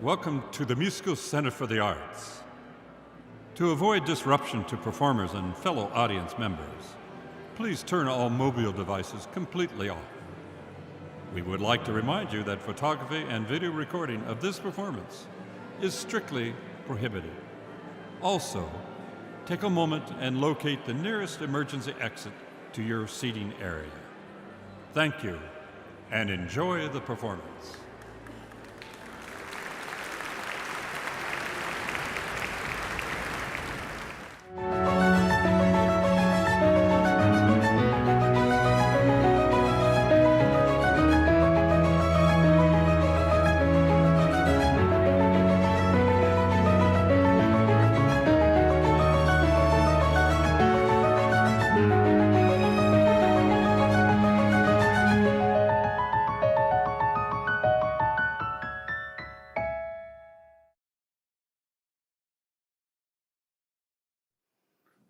welcome to the Musco Center for the Arts. To avoid disruption to performers and fellow audience members, please turn all mobile devices completely off. We would like to remind you that photography and video recording of this performance is strictly prohibited. Also, take a moment and locate the nearest emergency exit to your seating area. Thank you, and enjoy the performance.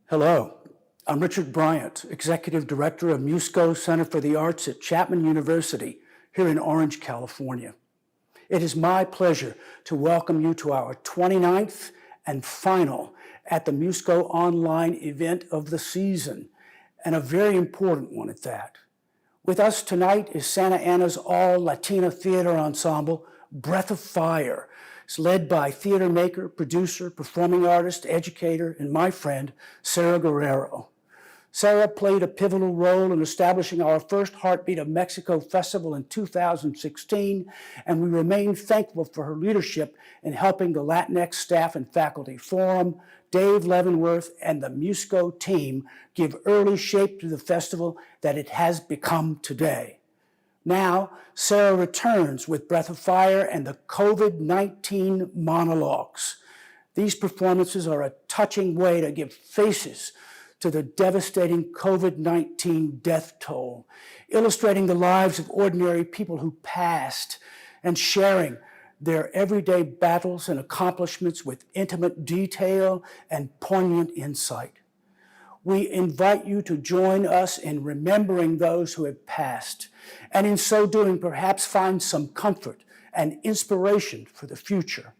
Hello, I'm Richard Bryant, Executive Director of Musco Center for the Arts at Chapman University here in Orange, California. It is my pleasure to welcome you to our 29th and final at the Musco online event of the season, and a very important one at that. With us tonight is Santa Ana's all-Latina theater ensemble, Breath of Fire. It's led by theater maker, producer, performing artist, educator, and my friend, Sarah Guerrero. Sarah played a pivotal role in establishing our first Heartbeat of Mexico festival in 2016, and we remain thankful for her leadership in helping the Latinx Staff and Faculty Forum, Dave Leavenworth, and the Musco team give early shape to the festival that it has become today. Now, Sarah returns with Breath of Fire and the COVID-19 Monologues. These performances are a touching way to give faces to the devastating COVID-19 death toll, illustrating the lives of ordinary people who passed and sharing their everyday battles and accomplishments with intimate detail and poignant insight. We invite you to join us in remembering those who have passed, and in so doing, perhaps find some comfort and inspiration for the future.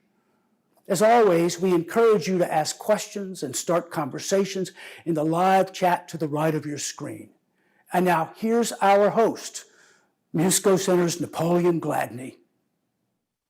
As always, we encourage you to ask questions and start conversations in the live chat to the right of your screen. And now, here's our host, Musco Center's Napoleon Gladney.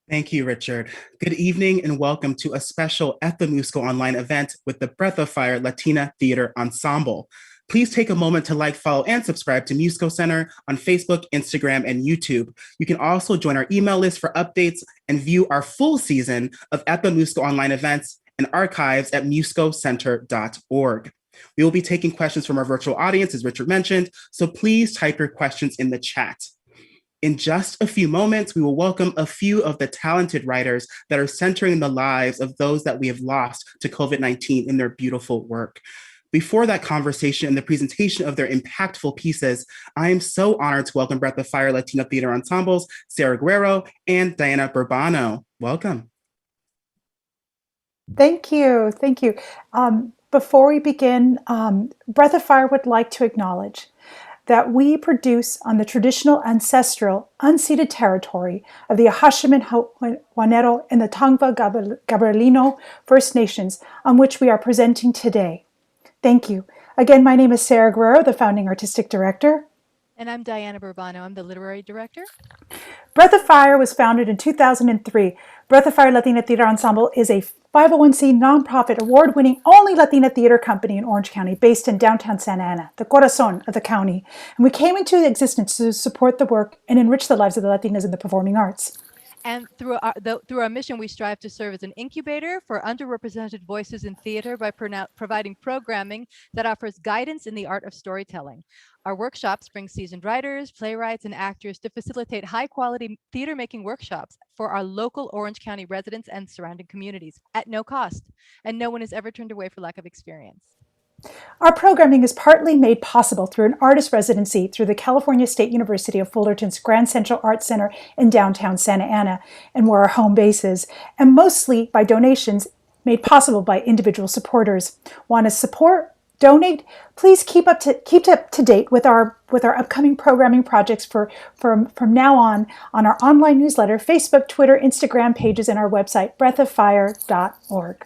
Thank you, Richard. Good evening and welcome to a special at the Musco online event with the Breath of Fire Latina Theater Ensemble. Please take a moment to like, follow, and subscribe to Musco Center on Facebook, Instagram, and YouTube. You can also join our email list for updates and view our full season of At the Musco online events and archives at muscocenter.org. We will be taking questions from our virtual audience, as Richard mentioned, so please type your questions in the chat. In just a few moments, we will welcome a few of the talented writers that are centering the lives of those that we have lost to COVID-19 in their beautiful work. Before that conversation and the presentation of their impactful pieces, I am so honored to welcome Breath of Fire Latina Theater Ensembles, Sarah Guerrero and Diana Burbano. Welcome. Thank you. Thank you. Before we begin, Breath of Fire would like to acknowledge that we produce on the traditional, ancestral, unceded territory of the Ahashiman Wanero and the Tongva Gabrielino First Nations, on which we are presenting today. Thank you. Again, my name is Sarah Guerrero, the founding artistic director. And I'm Diana Burbano. I'm the literary director. Breath of Fire was founded in 2003. Breath of Fire Latina Theater Ensemble is a 501c nonprofit award-winning only Latina theater company in Orange County based in downtown Santa Ana, the corazon of the county. And we came into existence to support the work and enrich the lives of the Latinas in the performing arts. And through our mission, we strive to serve as an incubator for underrepresented voices in theater by providing programming that offers guidance in the art of storytelling. Our workshops bring seasoned writers, playwrights, and actors to facilitate high-quality theater-making workshops for our local Orange County residents and surrounding communities at no cost. And no one is ever turned away for lack of experience. Our programming is partly made possible through an artist residency through the California State University of Fullerton's Grand Central Arts Center in downtown Santa Ana, and where our home base is, and mostly by donations made possible by individual supporters. Want to support donate. Please keep up to date with our upcoming programming projects from now on our online newsletter, Facebook, Twitter, Instagram pages, and our website, breathofFire.org.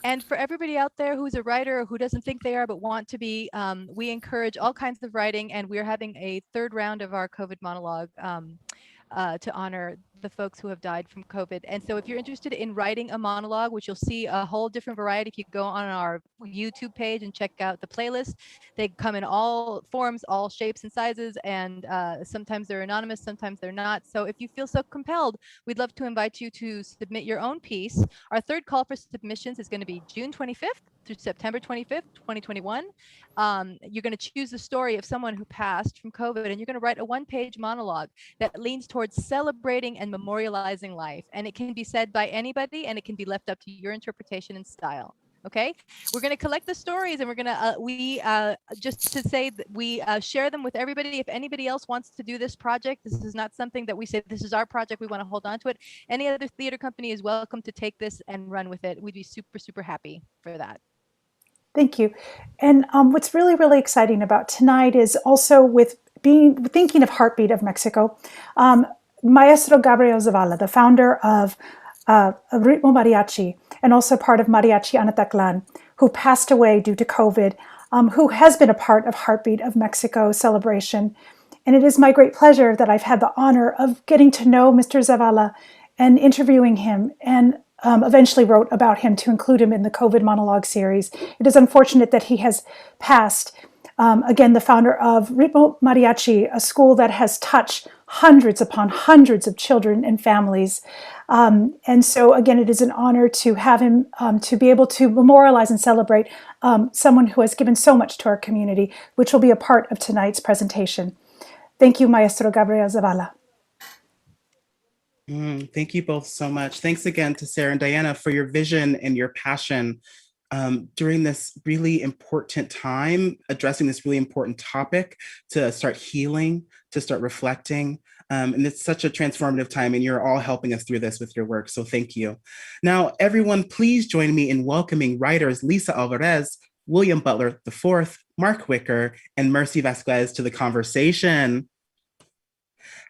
And for everybody out there who's a writer or who doesn't think they are but want to be, we encourage all kinds of writing, and we're having a third round of our COVID monologue to honor the folks who have died from COVID. And so if you're interested in writing a monologue, which you'll see a whole different variety if you go on our YouTube page and check out the playlist, they come in all forms, all shapes and sizes, and sometimes they're anonymous, sometimes they're not. So if you feel so compelled, we'd love to invite you to submit your own piece. Our third call for submissions is going to be June 25th through September 25th, 2021. You're going to choose the story of someone who passed from COVID, and you're going to write a one-page monologue that leans towards celebrating and memorializing life. And it can be said by anybody, and it can be left up to your interpretation and style. Okay, we're going to collect the stories, and we're going to just to say that we share them with everybody. If anybody else wants to do this project, this is not something that we say this is our project, we want to hold on to it. Any other theater company is welcome to take this and run with it. We'd be super, super happy for that. Thank you. And what's really, really exciting about tonight is also with thinking of Heartbeat of Mexico, Maestro Gabriel Zavala, the founder of Ritmo Mariachi and also part of Mariachi Anataclan, who passed away due to COVID, who has been a part of Heartbeat of Mexico celebration. And it is my great pleasure that I've had the honor of getting to know Mr. Zavala and interviewing him, and eventually wrote about him to include him in the COVID monologue series. It is unfortunate that he has passed. Again, the founder of Ritmo Mariachi, a school that has touched hundreds upon hundreds of children and families. And so, again, it is an honor to have him, to be able to memorialize and celebrate someone who has given so much to our community, which will be a part of tonight's presentation. Thank you, Maestro Gabriel Zavala. Thank you both so much. Thanks again to Sarah and Diana for your vision and your passion during this really important time, addressing this really important topic, to start healing, to start reflecting. And it's such a transformative time, and you're all helping us through this with your work. So thank you. Now, everyone, please join me in welcoming writers Lisa Alvarez, William Butler IV, Mark Wicker, and Mercy Vasquez to the conversation.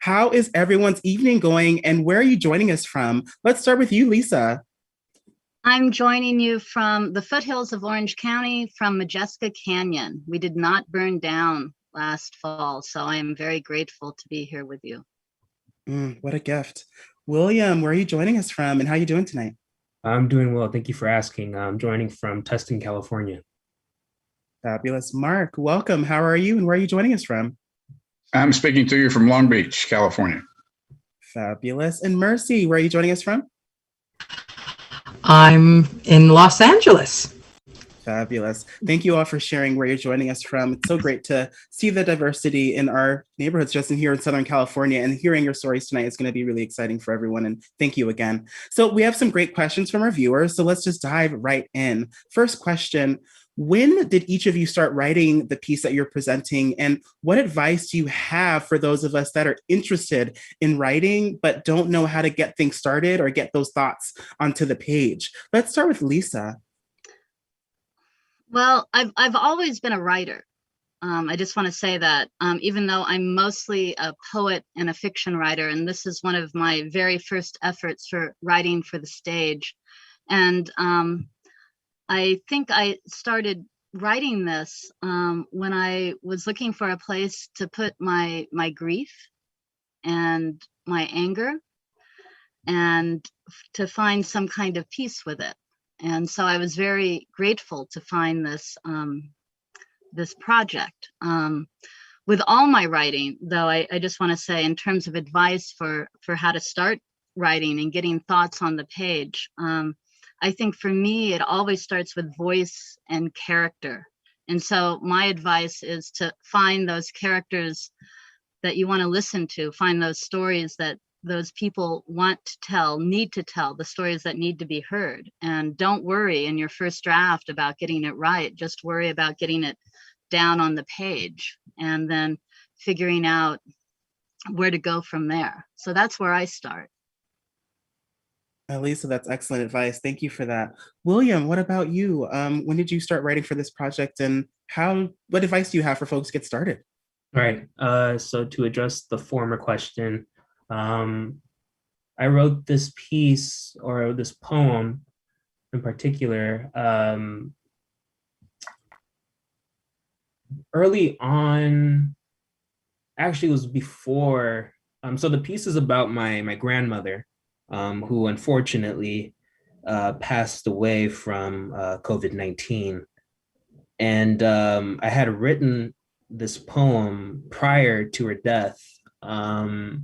How is everyone's evening going, and where are you joining us from? Let's start with you, Lisa. I'm joining you from the foothills of Orange County, from Majeska Canyon. We did not burn down last fall, so I am very grateful to be here with you. What a gift. William, where are you joining us from, and how are you doing tonight? I'm doing well. Thank you for asking. I'm joining from Tustin, California. Fabulous. Mark, welcome. How are you, and where are you joining us from? I'm speaking to you from Long Beach, California. Fabulous. And Mercy, where are you joining us from? I'm in Los Angeles. Fabulous. Thank you all for sharing where you're joining us from. It's so great to see the diversity in our neighborhoods just in here in Southern California, and hearing your stories tonight is going to be really exciting for everyone. And thank you again. So we have some great questions from our viewers. So let's just dive right in. First question: when did each of you start writing the piece that you're presenting? And what advice do you have for those of us that are interested in writing, but don't know how to get things started or get those thoughts onto the page? Let's start with Lisa. Well, I've always been a writer. I just want to say that, even though I'm mostly a poet and a fiction writer, and this is one of my very first efforts for writing for the stage. And I think I started writing this when I was looking for a place to put my grief and my anger, and to find some kind of peace with it. And so I was very grateful to find this this project. With all my writing, though, I just want to say, in terms of advice for how to start writing and getting thoughts on the page, I think for me, it always starts with voice and character. And so my advice is to find those characters that you want to listen to, find those stories that those people want to tell, need to tell, the stories that need to be heard. And don't worry in your first draft about getting it right. Just worry about getting it down on the page and then figuring out where to go from there. So that's where I start. Lisa, that's excellent advice. Thank you for that. William, what about you? When did you start writing for this project, and what advice do you have for folks to get started? All right. So to address the former question, I wrote this piece or this poem in particular early on. Actually, it was before. So the piece is about my grandmother, who unfortunately passed away from COVID-19. And I had written this poem prior to her death. Now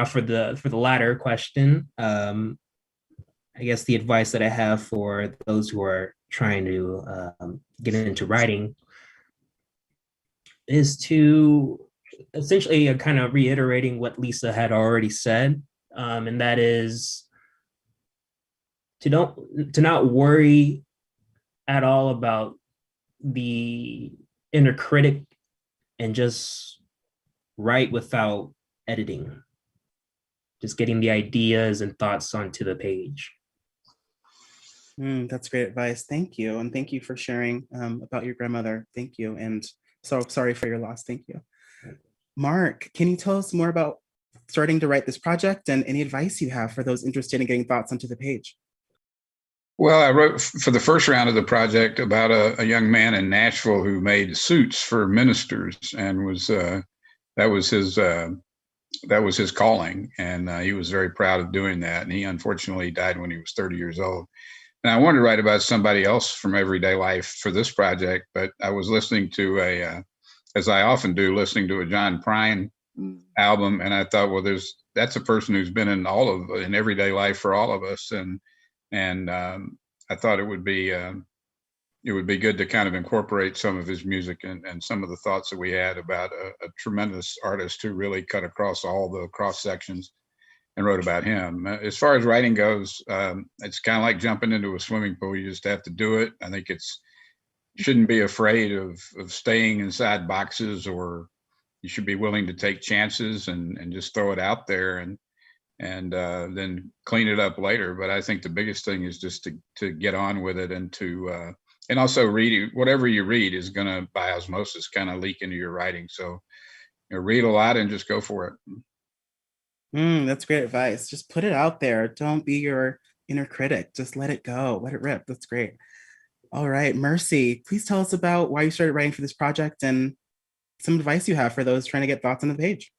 for the latter question, I guess the advice that I have for those who are trying to get into writing is to essentially kind of reiterating what Lisa had already said, and that is to not worry at all about the inner critic and just write without editing, just getting the ideas and thoughts onto the page. That's great advice. Thank you. And thank you for sharing about your grandmother. Thank you. And so sorry for your loss. Thank you. Mark, can you tell us more about starting to write this project and any advice you have for those interested in getting thoughts onto the page? Well, I wrote for the first round of the project about a young man in Nashville who made suits for ministers, and that was his calling, and he was very proud of doing that. And he unfortunately died when he was 30 years old. And I wanted to write about somebody else from everyday life for this project, but I was listening to as I often do, listening to a John Prine album, and I thought, well, that's a person who's been in everyday life for all of us, and I thought it would be good to kind of incorporate some of his music and some of the thoughts that we had about a tremendous artist who really cut across all the cross sections, and wrote about him. As far as writing goes, it's kind of like jumping into a swimming pool. You just have to do it. I think you shouldn't be afraid of staying inside boxes, or you should be willing to take chances and just throw it out there and then clean it up later. But I think the biggest thing is just to get on with it, and also read. Whatever you read is going to, by osmosis, kind of leak into your writing. So read a lot and just go for it. That's great advice. Just put it out there. Don't be your inner critic. Just let it go. Let it rip. That's great. All right, Mercy, please tell us about why you started writing for this project and some advice you have for those trying to get thoughts on the page.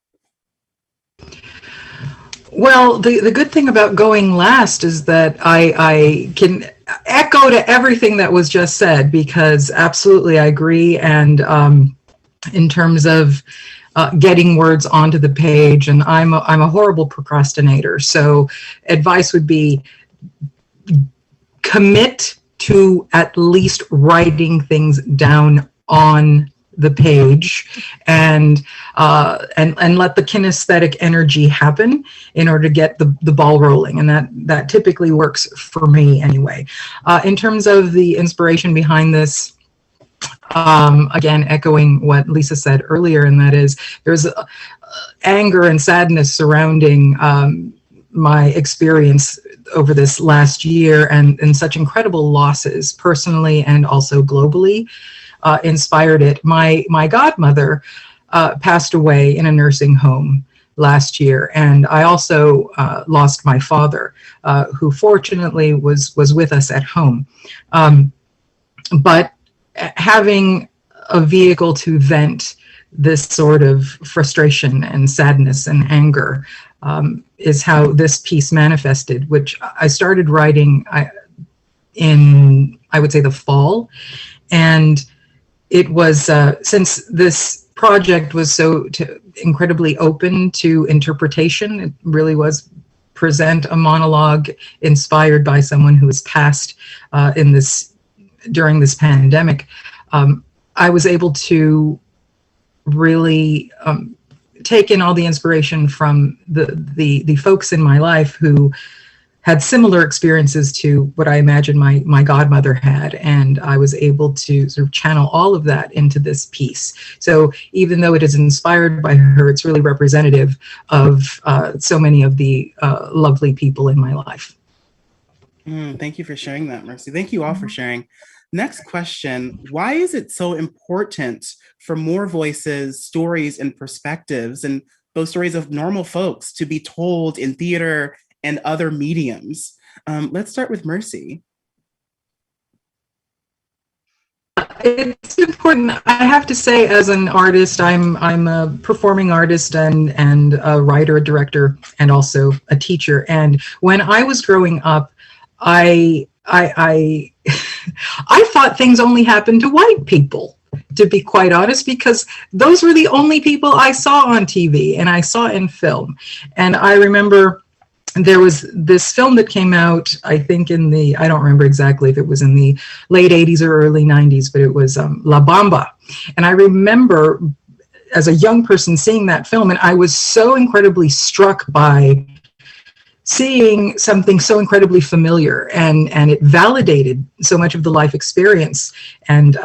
Well, the good thing about going last is that I can echo to everything that was just said, because absolutely I agree. And in terms of getting words onto the page, and I'm a horrible procrastinator. So advice would be commit to at least writing things down on the page, and let the kinesthetic energy happen in order to get the ball rolling, and that typically works for me anyway. In terms of the inspiration behind this, again, echoing what Lisa said earlier, and that is there's anger and sadness surrounding my experience over this last year, and such incredible losses personally and also globally inspired it. My godmother passed away in a nursing home last year, and I also lost my father, who fortunately was with us at home. But having a vehicle to vent this sort of frustration and sadness and anger is how this piece manifested, which I started writing in, I would say, the fall. And it was, since this project was so incredibly open to interpretation, it really was present a monologue inspired by someone who has passed during this pandemic. I was able to really take in all the inspiration from the folks in my life who had similar experiences to what I imagine my godmother had, and I was able to sort of channel all of that into this piece. So even though it is inspired by her, it's really representative of so many of the lovely people in my life. Thank you for sharing that, Mercy. Thank you all for sharing. Next question, why is it so important for more voices, stories, and perspectives, and those stories of normal folks to be told in theater and other mediums? Let's start with Mercy. It's important. I have to say, as an artist, I'm a performing artist and a writer, a director, and also a teacher. And when I was growing up, I thought things only happened to white people, to be quite honest, because those were the only people I saw on TV and I saw in film. And I remember there was this film that came out, I think I don't remember exactly if it was in the late 80s or early 90s, but it was La Bamba. And I remember as a young person seeing that film, and I was so incredibly struck by seeing something so incredibly familiar, and it validated so much of the life experience and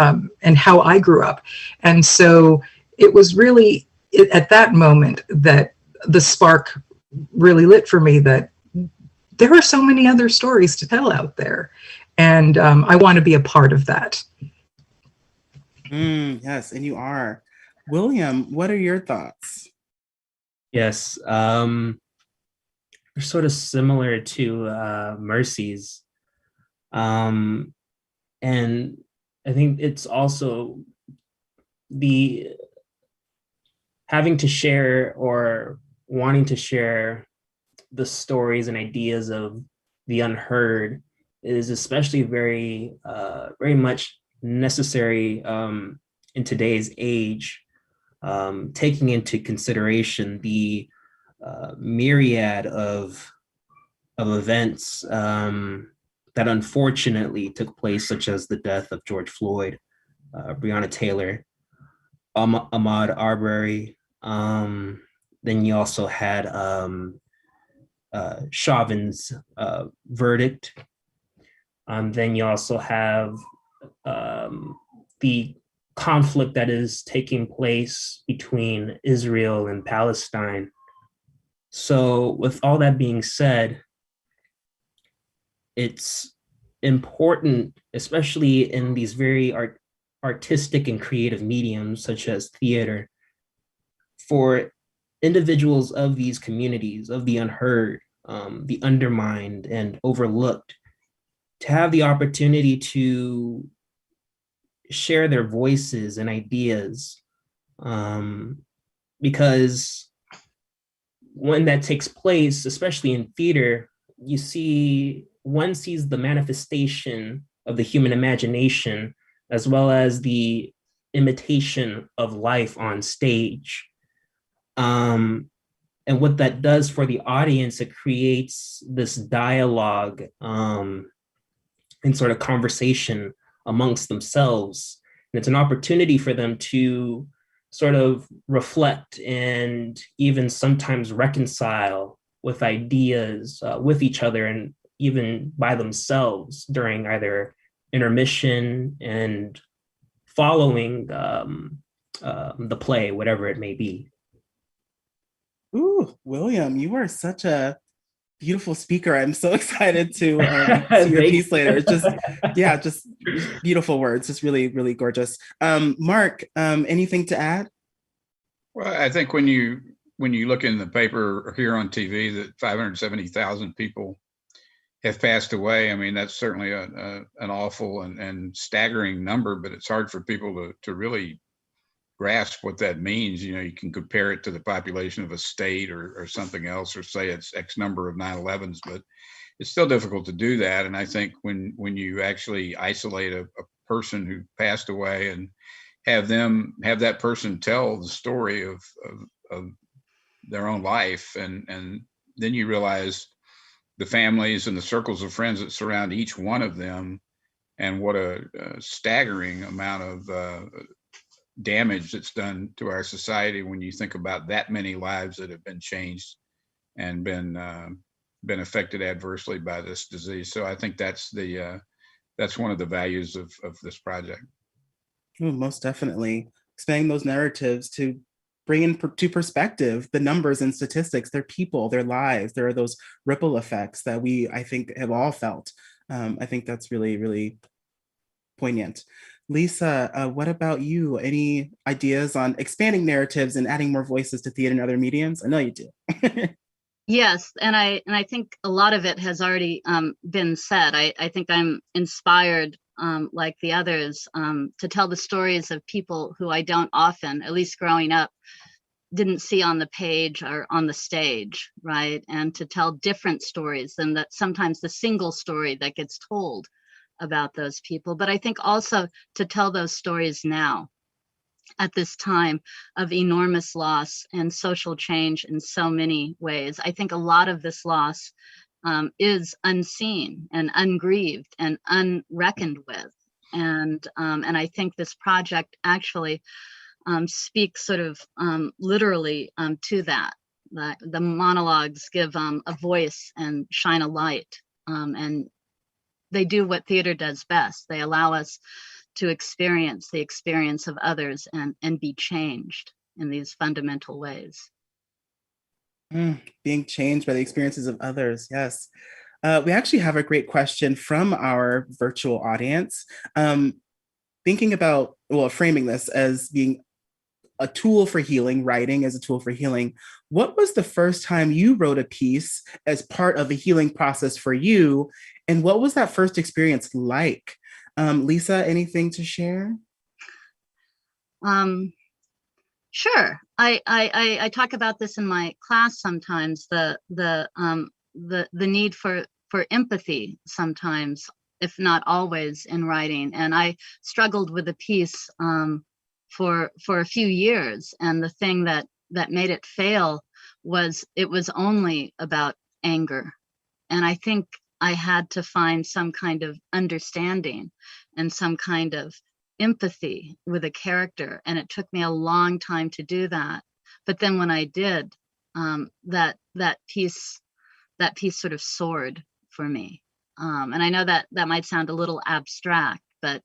how I grew up. And so it was really at that moment that the spark really lit for me, that there are so many other stories to tell out there, and I want to be a part of that. Yes, and you are. William, what are your thoughts? Yes, they're sort of similar to Mercy's. And I think it's also the having to share or wanting to share the stories and ideas of the unheard is especially very much necessary in today's age, taking into consideration the myriad of events that unfortunately took place, such as the death of George Floyd, Breonna Taylor, Ahmaud Arbery. Then you also had Chauvin's verdict. Then you also have the conflict that is taking place between Israel and Palestine. So with all that being said, it's important, especially in these very artistic and creative mediums such as theater, for individuals of these communities, of the unheard, the undermined and overlooked, to have the opportunity to share their voices and ideas, because when that takes place, especially in theater, one sees the manifestation of the human imagination as well as the imitation of life on stage. And what that does for the audience, it creates this dialogue and sort of conversation amongst themselves. And it's an opportunity for them to sort of reflect and even sometimes reconcile with ideas with each other and even by themselves during either intermission and following the play, whatever it may be. Ooh, William, you are such a beautiful speaker. I'm so excited to see your piece later. It's just beautiful words. Just really, really gorgeous. Mark, anything to add? Well, I think when you look in the paper or hear on TV that 570,000 people have passed away, I mean, that's certainly an awful and staggering number, but it's hard for people to really grasp what that means. You know, you can compare it to the population of a state or something else, or say it's X number of 9/11s, but it's still difficult to do that. And I think when you actually isolate a person who passed away and have that person tell the story of their own life, and then you realize the families and the circles of friends that surround each one of them, and what a staggering amount of damage that's done to our society when you think about that many lives that have been changed and been been affected adversely by this disease. So I think that's one of the values of this project. Ooh, most definitely. Expanding those narratives to bring into perspective the numbers and statistics, their people, their lives. There are those ripple effects that we, I think, have all felt. I think that's really, really poignant. Lisa, what about you? Any ideas on expanding narratives and adding more voices to theater and other mediums? I know you do. Yes, and I think a lot of it has already been said. I think I'm inspired, like the others, to tell the stories of people who I don't often, at least growing up, didn't see on the page or on the stage, right? And to tell different stories than that, sometimes the single story that gets told about those people. But I think also to tell those stories now, at this time of enormous loss and social change in so many ways. I think a lot of this loss is unseen and ungrieved and unreckoned with. And I think this project actually speaks sort of literally to that. The monologues give a voice and shine a light. And they do what theater does best. They allow us to experience the experience of others and be changed in these fundamental ways. Being changed by the experiences of others, yes. We actually have a great question from our virtual audience. Thinking about, well, framing this as being a tool for healing, writing as a tool for healing, what was the first time you wrote a piece as part of a healing process for you? And what was that first experience like? Lisa, anything to share? Sure. I talk about this in my class sometimes, the need for empathy sometimes, if not always, in writing. And I struggled with a piece for a few years, and the thing that made it fail was it was only about anger. And I think I had to find some kind of understanding and some kind of empathy with a character, and it took me a long time to do that. But then when I did, that piece sort of soared for me. And I know that might sound a little abstract, but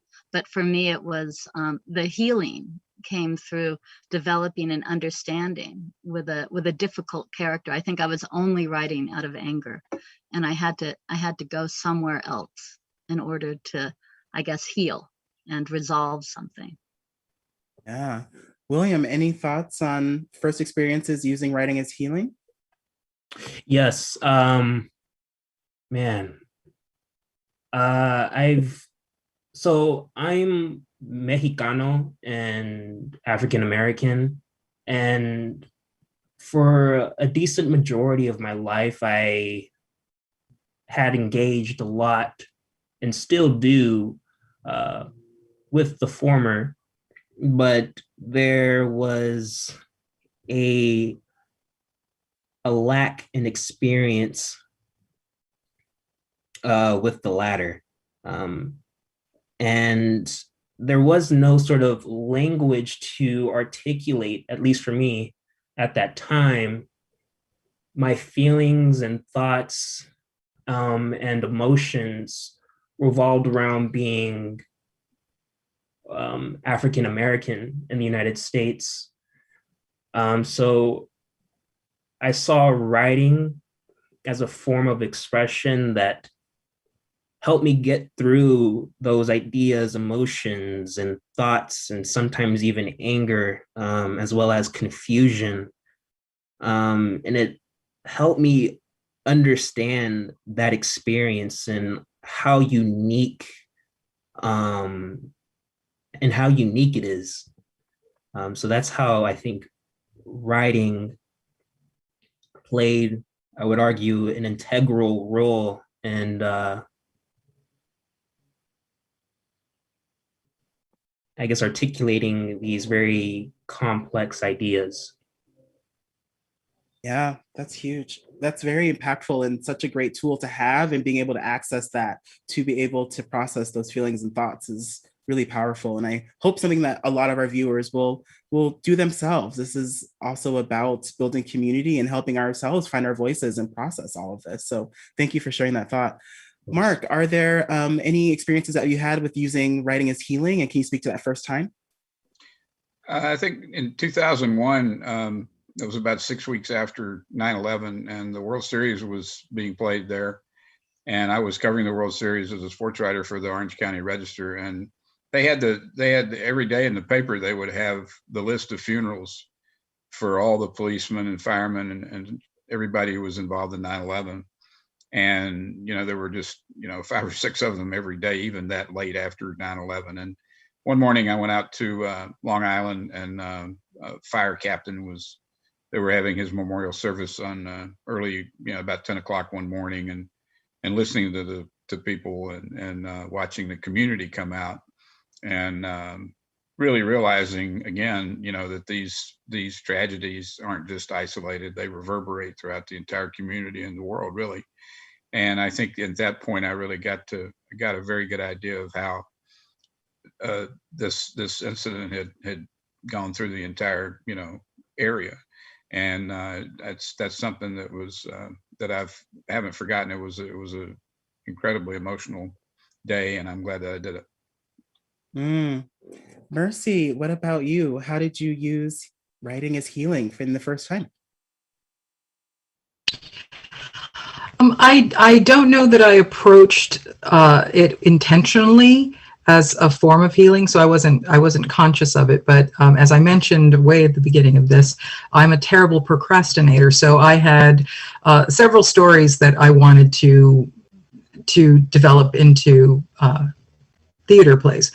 for me it was the healing came through developing an understanding with a difficult character. I think I was only writing out of anger, and I had to go somewhere else in order to, I guess, heal and resolve something. Yeah. William, any thoughts on first experiences using writing as healing? Yes. Man. I'm Mexicano and African American, and for a decent majority of my life, I had engaged a lot and still do with the former, but there was a lack in experience with the latter. And there was no sort of language to articulate, at least for me at that time, my feelings and thoughts and emotions revolved around being African American in the United States. So I saw writing as a form of expression that helped me get through those ideas, emotions, and thoughts, and sometimes even anger, as well as confusion. And it helped me understand that experience and how unique it is. So that's how I think writing played, I would argue, an integral role in I guess articulating these very complex ideas. Yeah, that's huge. That's very impactful and such a great tool to have, and being able to access that to be able to process those feelings and thoughts is really powerful. And I hope something that a lot of our viewers will do themselves. This is also about building community and helping ourselves find our voices and process all of this. So thank you for sharing that thought. Mark, are there any experiences that you had with using writing as healing? And can you speak to that first time? I think in 2001, it was about 6 weeks after 9/11, and the World Series was being played there. And I was covering the World Series as a sports writer for the Orange County Register. And they had every day in the paper, they would have the list of funerals for all the policemen and firemen and everybody who was involved in 9/11. And, there were just, 5 or 6 of them every day, even that late after 9/11. And one morning I went out to Long Island, and a fire captain they were having his memorial service on early, about 10 o'clock one morning, and listening to people and watching the community come out, and really realizing again, that these tragedies aren't just isolated; they reverberate throughout the entire community and the world, really. And I think at that point, I really got a very good idea of how this incident had gone through the entire area, and that's something that was that haven't forgotten. It was a incredibly emotional day, and I'm glad that I did it. Mercy, what about you? How did you use writing as healing in the first time? I don't know that I approached it intentionally as a form of healing, so I wasn't conscious of it. But as I mentioned way at the beginning of this, I'm a terrible procrastinator. So I had several stories that I wanted to develop into theater plays,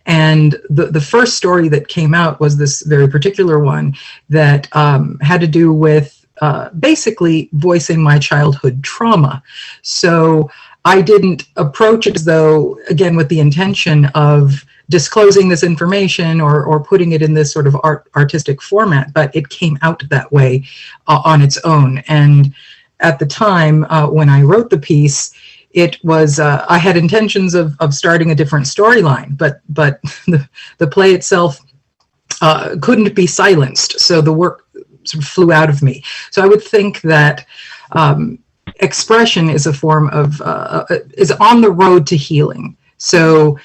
and the first story that came out was this very particular one that had to do with basically voicing my childhood trauma. So I didn't approach it as though, again, with the intention of disclosing this information or putting it in this sort of artistic format, but it came out that way on its own. And at the time when I wrote the piece, it was I had intentions of starting a different storyline, but the play itself couldn't be silenced, so the work sort of flew out of me. So I would think that expression is a form of is on the road to healing. So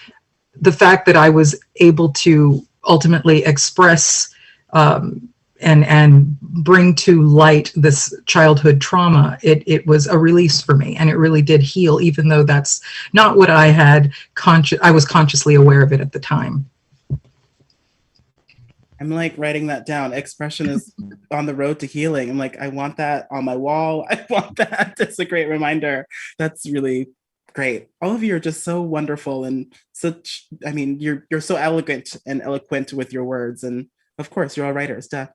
the fact that I was able to ultimately express and bring to light this childhood trauma, it was a release for me, and it really did heal, even though that's not what I was consciously aware of it at the time. I'm like writing that down. Expression is on the road to healing. I'm like, I want that on my wall. I want that. It's a great reminder. That's really great. All of you are just so wonderful and such, you're so elegant and eloquent with your words. And of course, you're all writers, duh.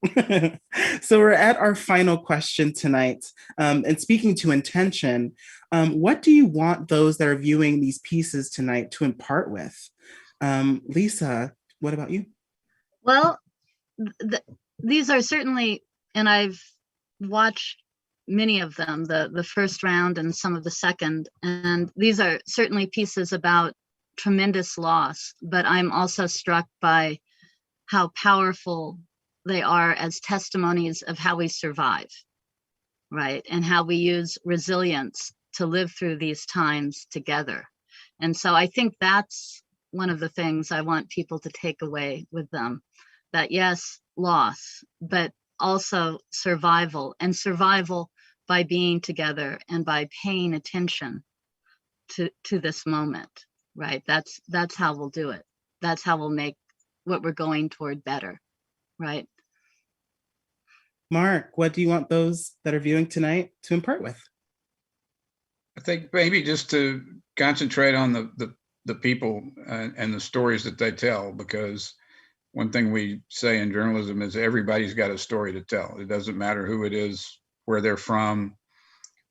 So we're at our final question tonight. And speaking to intention, what do you want those that are viewing these pieces tonight to impart with? Lisa, what about you? Well, these are certainly, and I've watched many of them, the first round and some of the second, and these are certainly pieces about tremendous loss, but I'm also struck by how powerful they are as testimonies of how we survive, right? And how we use resilience to live through these times together. And so I think that's one of the things I want people to take away with them. That yes, loss, but also survival, and survival by being together and by paying attention to this moment, right? That's how we'll do it. That's how we'll make what we're going toward better, right? Mark, what do you want those that are viewing tonight to impart with? I think maybe just to concentrate on the people and the stories that they tell, because one thing we say in journalism is everybody's got a story to tell. It doesn't matter who it is, where they're from,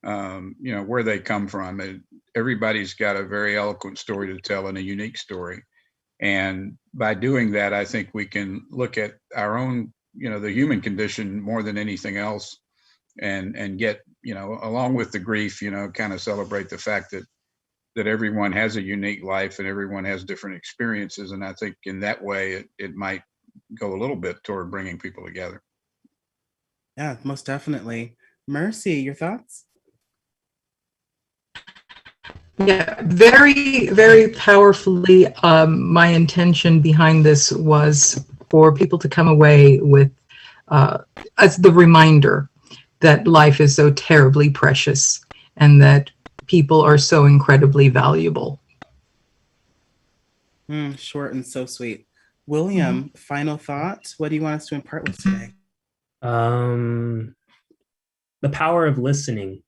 where they come from. Everybody's got a very eloquent story to tell and a unique story. And by doing that, I think we can look at our own, the human condition more than anything else, and get, along with the grief, kind of celebrate the fact that that everyone has a unique life and everyone has different experiences. And I think in that way, it might go a little bit toward bringing people together. Yeah, most definitely. Mercy, your thoughts? Yeah, very, very powerfully. My intention behind this was for people to come away with as the reminder that life is so terribly precious and that people are so incredibly valuable. Short and so sweet. William, final thoughts. What do you want us to impart with today? The power of listening.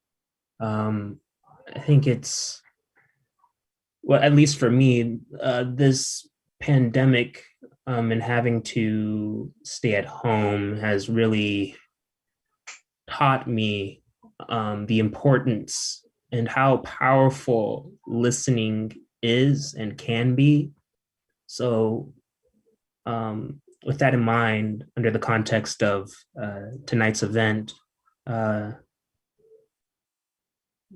I think it's, well, at least for me, this pandemic and having to stay at home has really taught me the importance and how powerful listening is and can be. So with that in mind, under the context of tonight's event,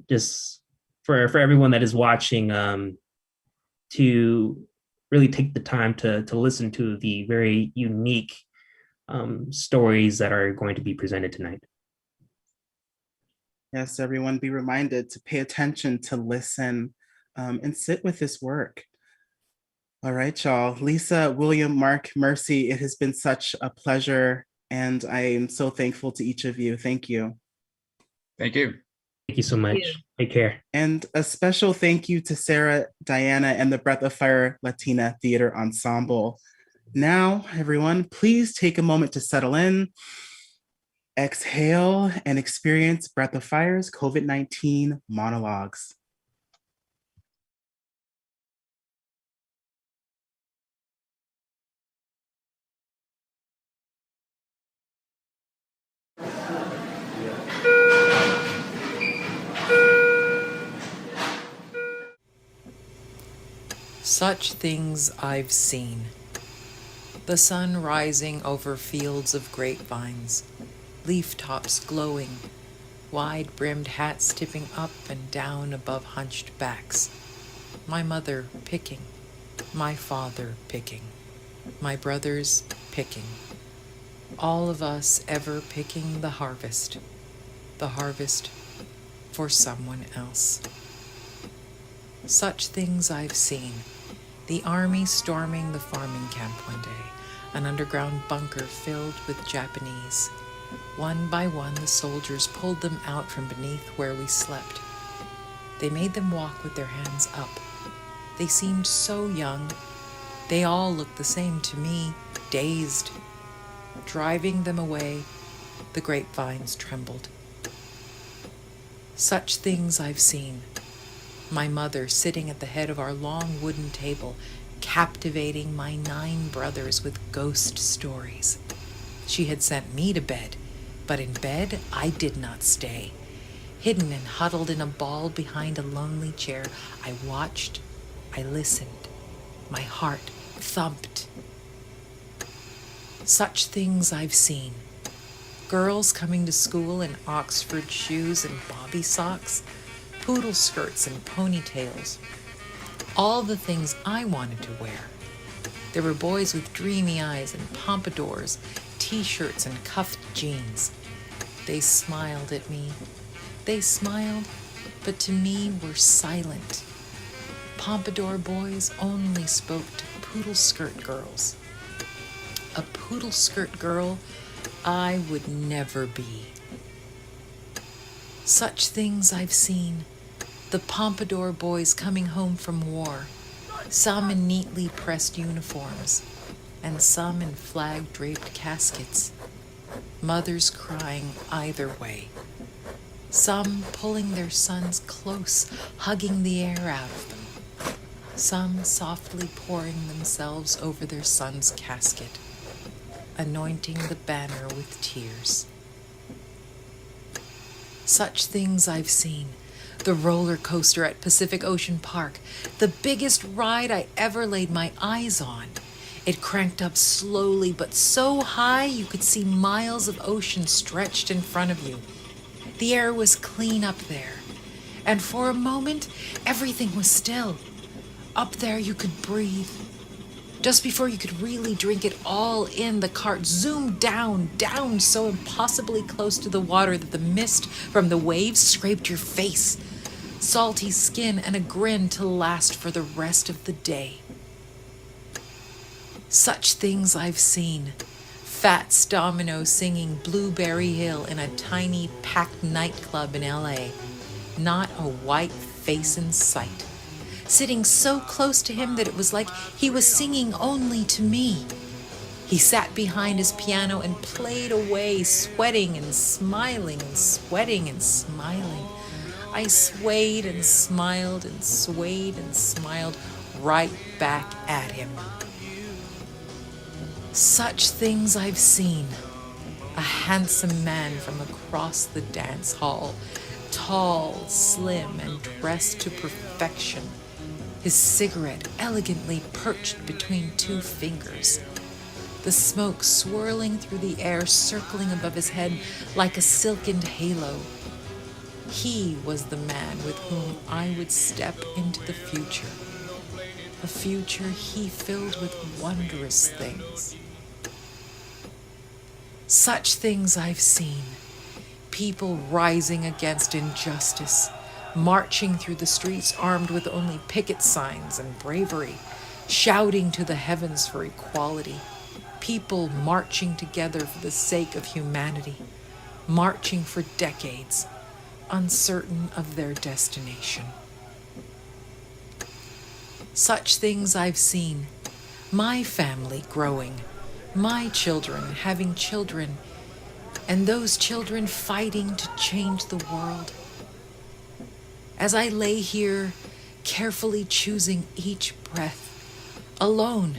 just for everyone that is watching, to really take the time to listen to the very unique stories that are going to be presented tonight. Yes, everyone, be reminded to pay attention, to listen, and sit with this work. All right, y'all. Lisa, William, Mark, Mercy, it has been such a pleasure, and I am so thankful to each of you. Thank you. Thank you. Thank you so much. Take care. And a special thank you to Sarah, Diana, and the Breath of Fire Latina Theater Ensemble. Now, everyone, please take a moment to settle in, exhale, and experience Breath of Fire's COVID-19 Monologues. Such things I've seen. The sun rising over fields of grapevines, leaf tops glowing, wide-brimmed hats tipping up and down above hunched backs. My mother picking, my father picking, my brothers picking. All of us ever picking the harvest for someone else. Such things I've seen. The army storming the farming camp one day, an underground bunker filled with Japanese. One by one, the soldiers pulled them out from beneath where we slept. They made them walk with their hands up. They seemed so young. They all looked the same to me, dazed. Driving them away, the grapevines trembled. Such things I've seen. My mother sitting at the head of our long wooden table, captivating my 9 brothers with ghost stories. She had sent me to bed, but in bed I did not stay. Hidden and huddled in a ball behind a lonely chair, I watched, I listened. My heart thumped. Such things I've seen. Girls coming to school in Oxford shoes and bobby socks, poodle skirts and ponytails. All the things I wanted to wear. There were boys with dreamy eyes and pompadours, t-shirts and cuffed jeans. They smiled at me. They smiled, but to me were silent. Pompadour boys only spoke to poodle skirt girls. A poodle skirt girl I would never be. Such things I've seen. The pompadour boys coming home from war, some in neatly pressed uniforms, and some in flag-draped caskets. Mothers crying either way. Some pulling their sons close, hugging the air out of them. Some softly pouring themselves over their son's casket, anointing the banner with tears. Such things I've seen. The roller coaster at Pacific Ocean Park, the biggest ride I ever laid my eyes on. It cranked up slowly, but so high you could see miles of ocean stretched in front of you. The air was clean up there. and for a moment, everything was still. Up there, you could breathe. Just before you could really drink it all in, the cart zoomed down so impossibly close to the water that the mist from the waves scraped your face. Salty skin and a grin to last for the rest of the day. Such things I've seen. Fats Domino singing Blueberry Hill in a tiny packed nightclub in LA. Not a white face in sight. Sitting so close to him that it was like he was singing only to me. He sat behind his piano and played away, sweating and smiling and sweating and smiling. I swayed and smiled and swayed and smiled right back at him. Such things I've seen. A handsome man from across the dance hall, tall, slim, and dressed to perfection. His cigarette elegantly perched between two fingers. The smoke swirling through the air, circling above his head like a silkened halo. He was the man with whom I would step into the future. A future he filled with wondrous things. Such things I've seen. People rising against injustice, marching through the streets armed with only picket signs and bravery, shouting to the heavens for equality. People marching together for the sake of humanity, marching for decades, uncertain of their destination. Such things I've seen. My family growing, my children having children, and those children fighting to change the world. As I lay here, carefully choosing each breath, alone,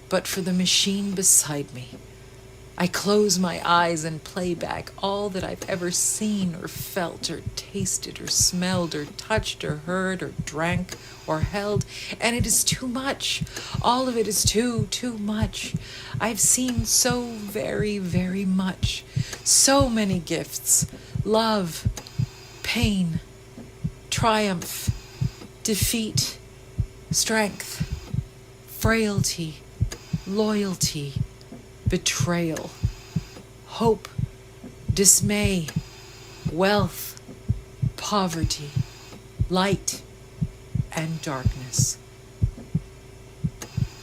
but for the machine beside me, I close my eyes and play back all that I've ever seen or felt or tasted or smelled or touched or heard or drank or held, and it is too much. All of it is too much. I've seen so very, very much. So many gifts. Love, pain, triumph, defeat, strength, frailty, loyalty, betrayal, hope, dismay, wealth, poverty, light, and darkness.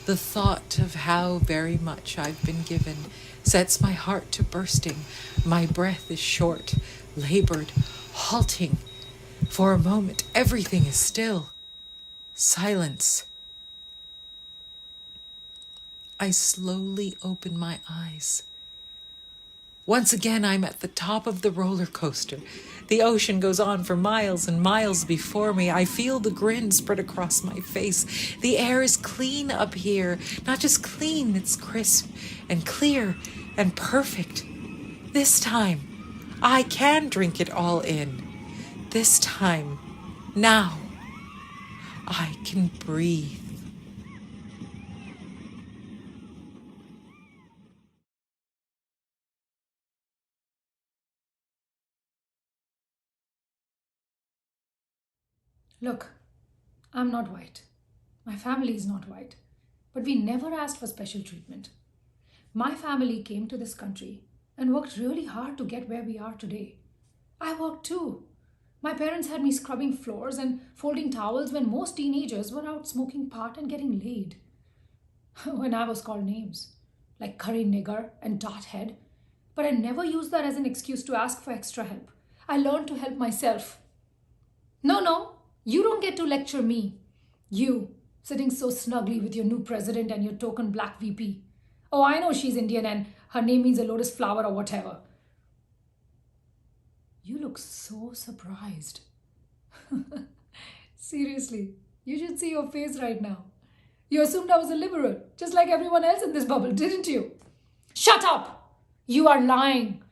The thought of how very much I've been given sets my heart to bursting. My breath is short, labored, halting. For a moment, everything is still. Silence. I slowly open my eyes. Once again, I'm at the top of the roller coaster. The ocean goes on for miles and miles before me. I feel the grin spread across my face. The air is clean up here. Not just clean, it's crisp and clear and perfect. This time, I can drink it all in. This time, now, I can breathe. Look, I'm not white. My family is not white. But we never asked for special treatment. My family came to this country and worked really hard to get where we are today. I worked too. My parents had me scrubbing floors and folding towels when most teenagers were out smoking pot and getting laid. When I was called names, like curry nigger and dot head. But I never used that as an excuse to ask for extra help. I learned to help myself. No, you don't get to lecture me. You, sitting so snugly with your new president and your token black VP. Oh, I know she's Indian and her name means a lotus flower or whatever. You look so surprised. Seriously, you should see your face right now. You assumed I was a liberal, just like everyone else in this bubble, didn't you? Shut up! You are lying.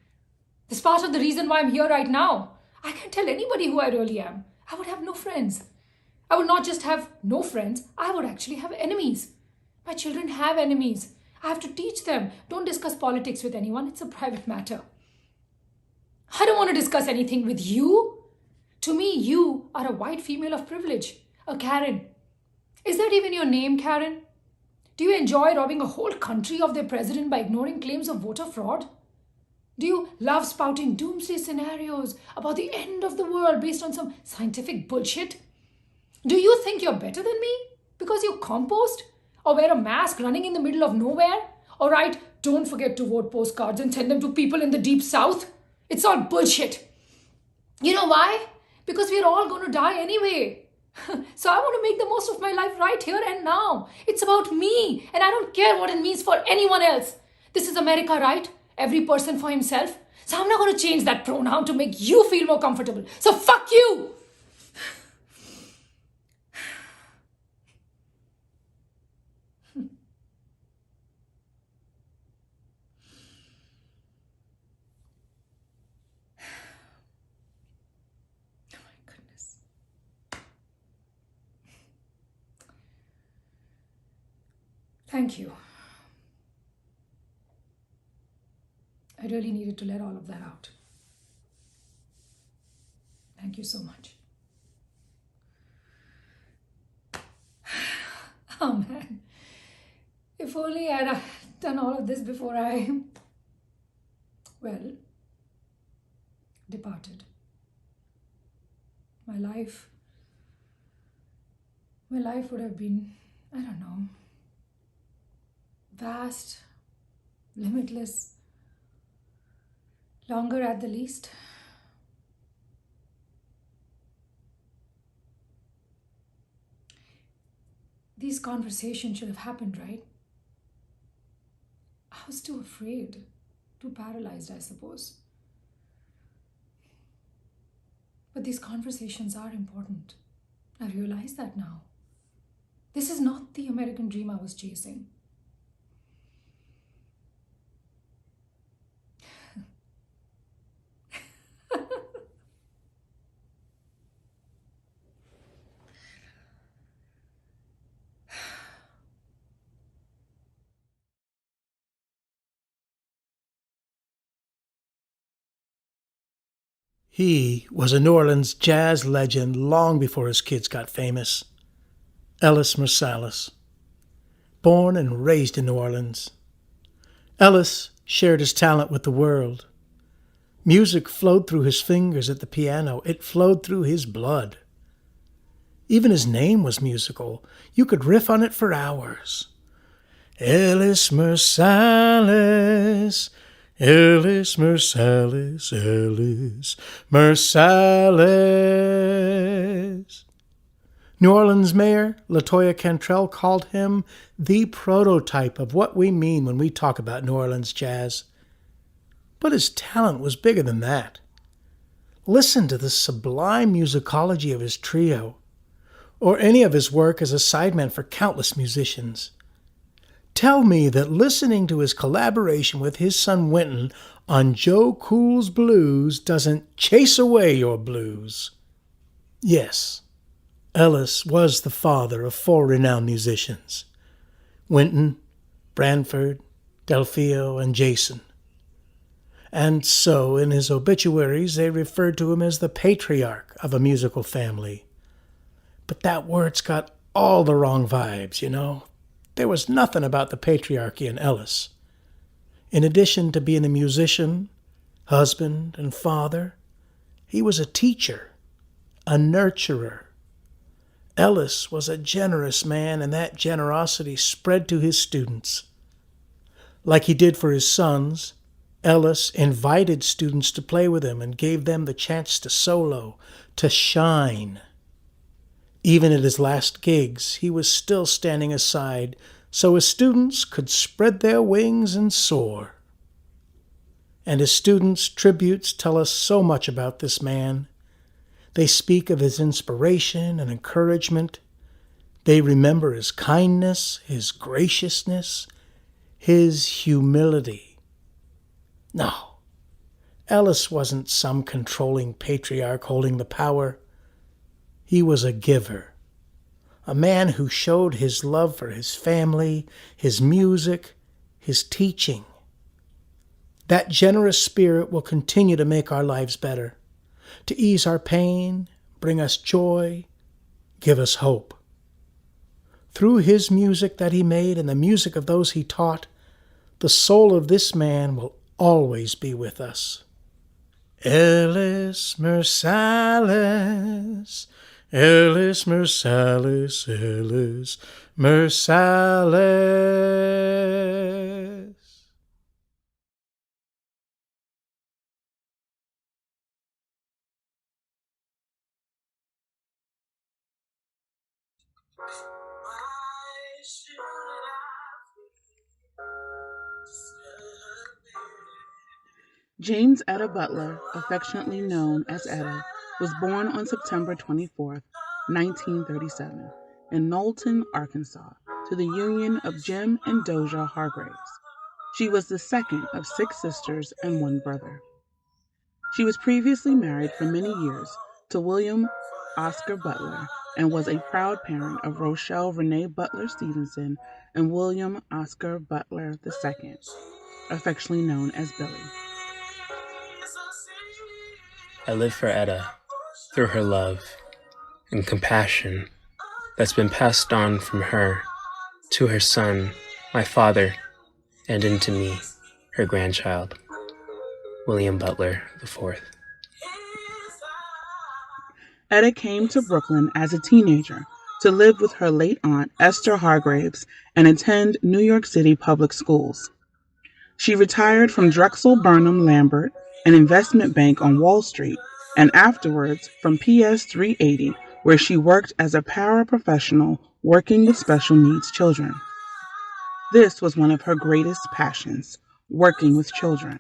This is part of the reason why I'm here right now. I can't tell anybody who I really am. I would have no friends. I would not just have no friends, I would actually have enemies. My children have enemies. I have to teach them. Don't discuss politics with anyone. It's a private matter. I don't want to discuss anything with you. To me, you are a white female of privilege, a Karen. Is that even your name, Karen? Do you enjoy robbing a whole country of their president by ignoring claims of voter fraud? Do you love spouting doomsday scenarios about the end of the world based on some scientific bullshit? Do you think you're better than me because you compost or wear a mask running in the middle of nowhere? Or write, don't forget to vote postcards and send them to people in the deep south? It's all bullshit. You know why? Because we're all going to die anyway. So I want to make the most of my life right here and now. It's about me, and I don't care what it means for anyone else. This is America, right? Every person for himself. So I'm not going to change that pronoun to make you feel more comfortable. So fuck you! Thank you. I really needed to let all of that out. Thank you so much. Oh man, if only I had done all of this before I, departed. My life would have been, I don't know, vast, limitless, longer at the least. These conversations should have happened, right? I was too afraid, too paralyzed, I suppose. But these conversations are important. I realize that now. This is not the American dream I was chasing. He was a New Orleans jazz legend long before his kids got famous. Ellis Marsalis. Born and raised in New Orleans, Ellis shared his talent with the world. Music flowed through his fingers at the piano. It flowed through his blood. Even his name was musical. You could riff on it for hours. Ellis Marsalis, Ellis Marsalis, Ellis Marsalis. New Orleans Mayor LaToya Cantrell called him the prototype of what we mean when we talk about New Orleans jazz. But his talent was bigger than that. Listen to the sublime musicology of his trio, or any of his work as a sideman for countless musicians. Tell me that listening to his collaboration with his son Wynton on Joe Cool's blues doesn't chase away your blues. Yes, Ellis was the father of 4 renowned musicians, Wynton, Branford, Delfeo, and Jason. And so in his obituaries they referred to him as the patriarch of a musical family. But that word's got all the wrong vibes, you know. There was nothing about the patriarchy in Ellis. In addition to being a musician, husband, and father, he was a teacher, a nurturer. Ellis was a generous man, and that generosity spread to his students. Like he did for his sons, Ellis invited students to play with him and gave them the chance to solo, to shine. Even at his last gigs, he was still standing aside so his students could spread their wings and soar. And his students' tributes tell us so much about this man. They speak of his inspiration and encouragement. They remember his kindness, his graciousness, his humility. No, Ellis wasn't some controlling patriarch holding the power. He was a giver, a man who showed his love for his family, his music, his teaching. That generous spirit will continue to make our lives better, to ease our pain bring us joy, give us hope. Through his music that he made and the music of those he taught, the soul of this man will always be with us. Ellis Mersalis, Ellis Mersalis, Ellis Mersalis. James Etta Butler, affectionately known as Etta, was born on September 24, 1937, in Knowlton, Arkansas, to the union of Jim and Doja Hargraves. She was the second of 6 sisters and 1 brother. She was previously married for many years to William Oscar Butler and was a proud parent of Rochelle Renee Butler Stevenson and William Oscar Butler II, affectionately known as Billy. I live for Etta through her love and compassion that's been passed on from her to her son, my father, and into me, her grandchild, William Butler IV. Etta came to Brooklyn as a teenager to live with her late aunt, Esther Hargraves, and attend New York City public schools. She retired from Drexel Burnham Lambert, an investment bank on Wall Street, and afterwards from PS 380, where she worked as a paraprofessional working with special needs children. This was one of her greatest passions, working with children.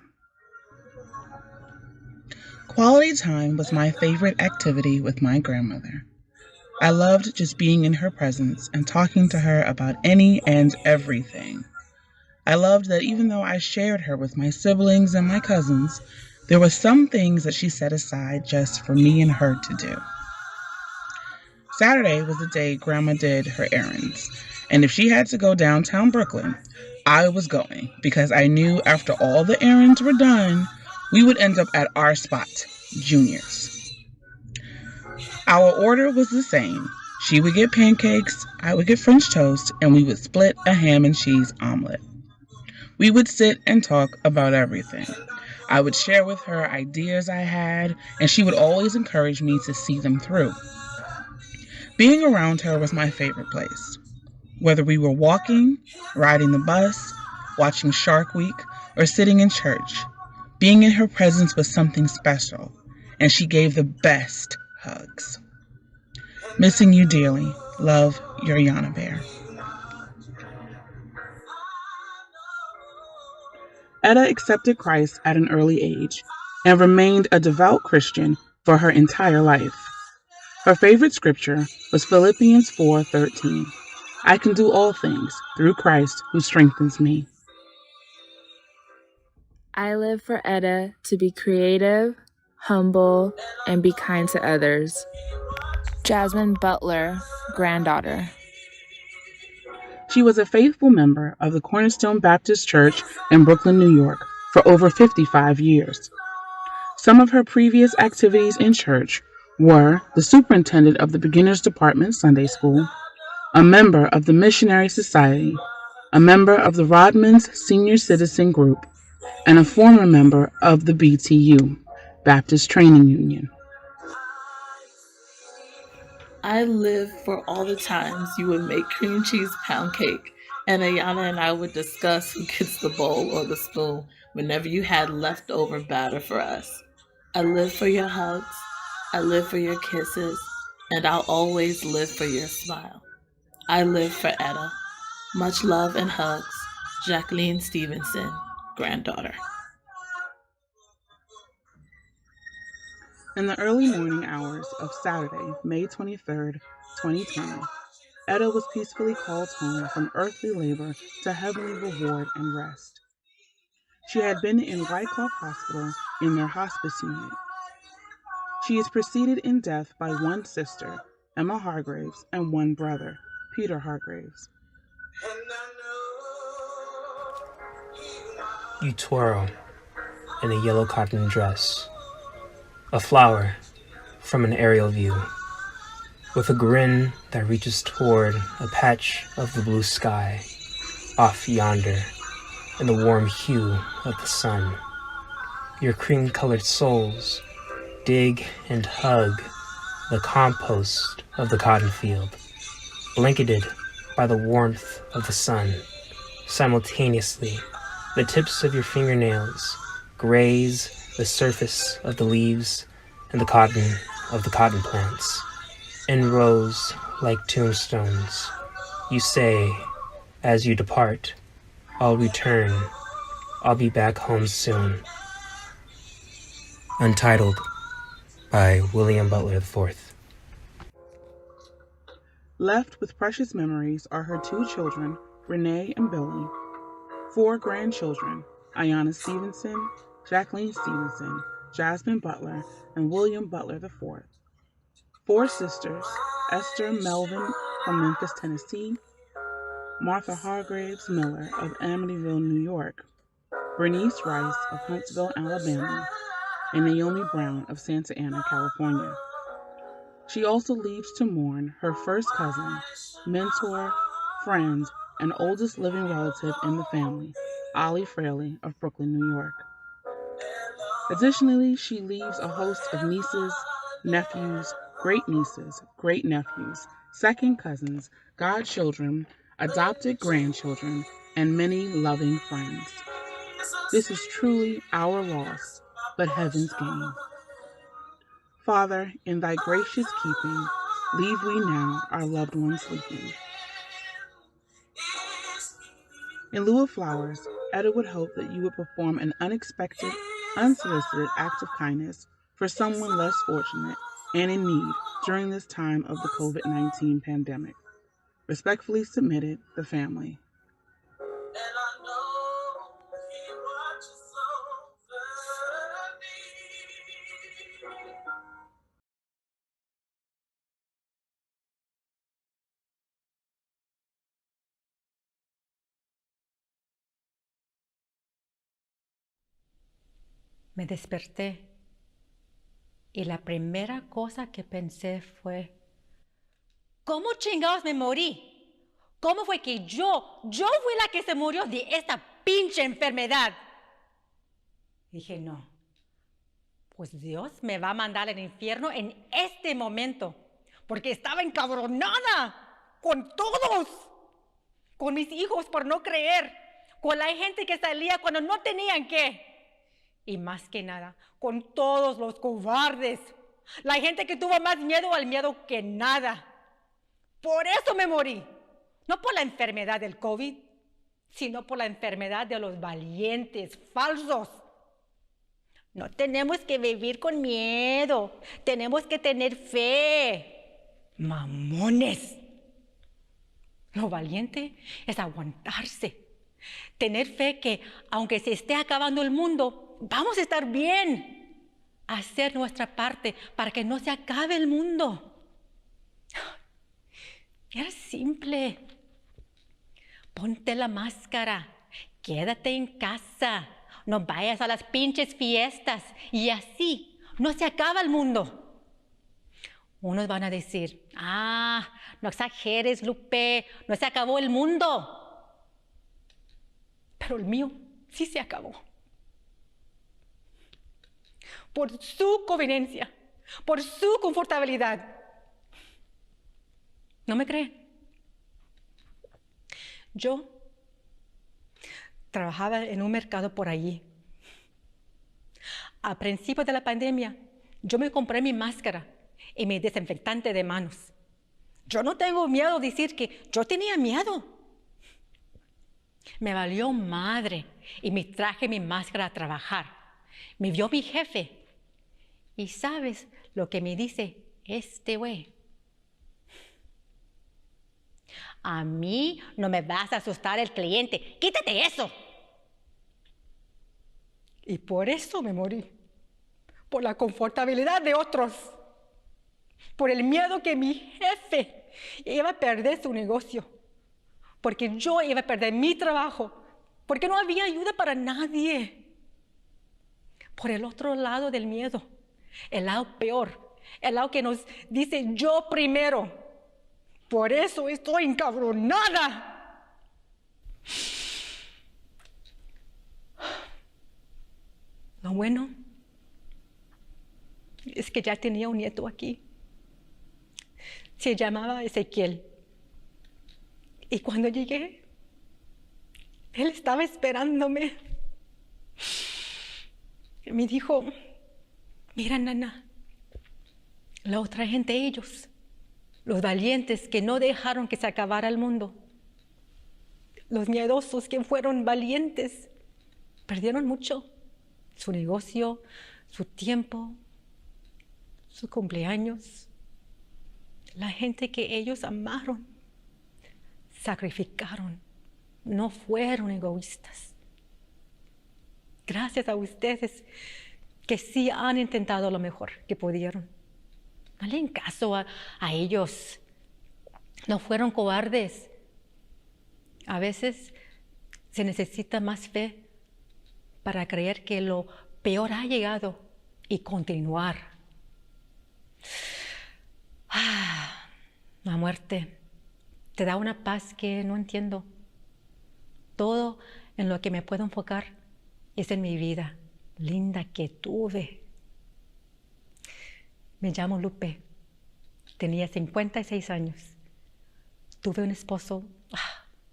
Quality time was my favorite activity with my grandmother. I loved just being in her presence and talking to her about any and everything. I loved that even though I shared her with my siblings and my cousins, there were some things that she set aside just for me and her to do. Saturday was the day Grandma did her errands, and if she had to go downtown Brooklyn, I was going because I knew after all the errands were done, we would end up at our spot, Junior's. Our order was the same. She would get pancakes, I would get French toast, and we would split a ham and cheese omelet. We would sit and talk about everything. I would share with her ideas I had, and she would always encourage me to see them through. Being around her was my favorite place. Whether we were walking, riding the bus, watching Shark Week, or sitting in church, being in her presence was something special, and she gave the best hugs. Missing you dearly. Love, your Yana Bear. Etta accepted Christ at an early age and remained a devout Christian for her entire life. Her favorite scripture was Philippians 4:13. I can do all things through Christ who strengthens me. I live for Etta to be creative, humble, and be kind to others. Jasmine Butler, granddaughter. She was a faithful member of the Cornerstone Baptist Church in Brooklyn, New York, for over 55 years. Some of her previous activities in church were the superintendent of the Beginners Department Sunday School, a member of the Missionary Society, a member of the Rodman's Senior Citizen Group, and a former member of the BTU, Baptist Training Union. I live for all the times you would make cream cheese pound cake, and Ayana and I would discuss who gets the bowl or the spoon whenever you had leftover batter for us. I live for your hugs, I live for your kisses, and I'll always live for your smile. I live for Etta. Much love and hugs. Jacqueline Stevenson, granddaughter. In the early morning hours of Saturday, May 23rd, 2020, Etta was peacefully called home from earthly labor to heavenly reward and rest. She had been in Wyckoff Hospital in their hospice unit. She is preceded in death by 1 sister, Emma Hargraves, and 1 brother, Peter Hargraves. You twirl in a yellow cotton dress, a flower from an aerial view, with a grin that reaches toward a patch of the blue sky off yonder in the warm hue of the sun. Your cream-colored soles dig and hug the compost of the cotton field, blanketed by the warmth of the sun. Simultaneously, the tips of your fingernails graze the surface of the leaves and the cotton plants. In rows like tombstones, you say, as you depart, "I'll return. I'll be back home soon." Untitled by William Butler IV. Left with precious memories are her 2 children, Renee and Billy, 4 grandchildren, Ayanna Stevenson, Jacqueline Stevenson, Jasmine Butler, and William Butler IV, 4 sisters, Esther Melvin from Memphis, Tennessee, Martha Hargraves Miller of Amityville, New York, Bernice Rice of Huntsville, Alabama, and Naomi Brown of Santa Ana, California. She also leaves to mourn her first cousin, mentor, friend, and oldest living relative in the family, Ollie Fraley of Brooklyn, New York. Additionally, she leaves a host of nieces, nephews, great-nieces, great-nephews, second cousins, godchildren, adopted grandchildren, and many loving friends. This is truly our loss, but heaven's gain. Father, in thy gracious keeping, leave we now our loved ones sleeping. In lieu of flowers, Etta would hope that you would perform an unexpected, unsolicited act of kindness for someone less fortunate and in need during this time of the COVID-19 pandemic. Respectfully submitted, the family. Me desperté y la primera cosa que pensé fue, ¿cómo chingados me morí? ¿Cómo fue que yo fui la que se murió de esta pinche enfermedad? Dije, no, pues Dios me va a mandar al infierno en este momento, porque estaba encabronada con todos, con mis hijos por no creer, con la gente que salía cuando no tenían que. Y más que nada, con todos los cobardes, la gente que tuvo más miedo al miedo que nada. Por eso me morí, no por la enfermedad del COVID, sino por la enfermedad de los valientes falsos. No tenemos que vivir con miedo, tenemos que tener fe. Mamones. Lo valiente es aguantarse, tener fe que aunque se esté acabando el mundo, vamos a estar bien. Hacer nuestra parte para que no se acabe el mundo. Era simple. Ponte la máscara, quédate en casa, no vayas a las pinches fiestas y así no se acaba el mundo. Unos van a decir, no exageres, Lupe, no se acabó el mundo. Pero el mío sí se acabó. Por su conveniencia, por su confortabilidad. ¿No me creen? Yo trabajaba en un mercado por allí. A principios de la pandemia, yo me compré mi máscara y mi desinfectante de manos. Yo no tengo miedo de decir que yo tenía miedo. Me valió madre y me traje mi máscara a trabajar. Me vio mi jefe. ¿Y sabes lo que me dice este güey? A mí no me vas a asustar el cliente. ¡Quítate eso! Y por eso me morí. Por la confortabilidad de otros. Por el miedo que mi jefe iba a perder su negocio. Porque yo iba a perder mi trabajo. Porque no había ayuda para nadie. Por el otro lado del miedo. El lado peor, el lado que nos dice yo primero. Por eso estoy encabronada. Lo bueno es que ya tenía un nieto aquí. Se llamaba Ezequiel. Y cuando llegué, él estaba esperándome. Me dijo, mira, nana, la otra gente, ellos, los valientes que no dejaron que se acabara el mundo, los miedosos que fueron valientes, perdieron mucho, su negocio, su tiempo, su cumpleaños, la gente que ellos amaron, sacrificaron, no fueron egoístas. Gracias a ustedes que sí han intentado lo mejor que pudieron. No le den caso a ellos. No fueron cobardes. A veces se necesita más fe para creer que lo peor ha llegado y continuar. La muerte te da una paz que no entiendo. Todo en lo que me puedo enfocar es en mi vida linda que tuve. Me llamo Lupe. Tenía 56 años. Tuve un esposo,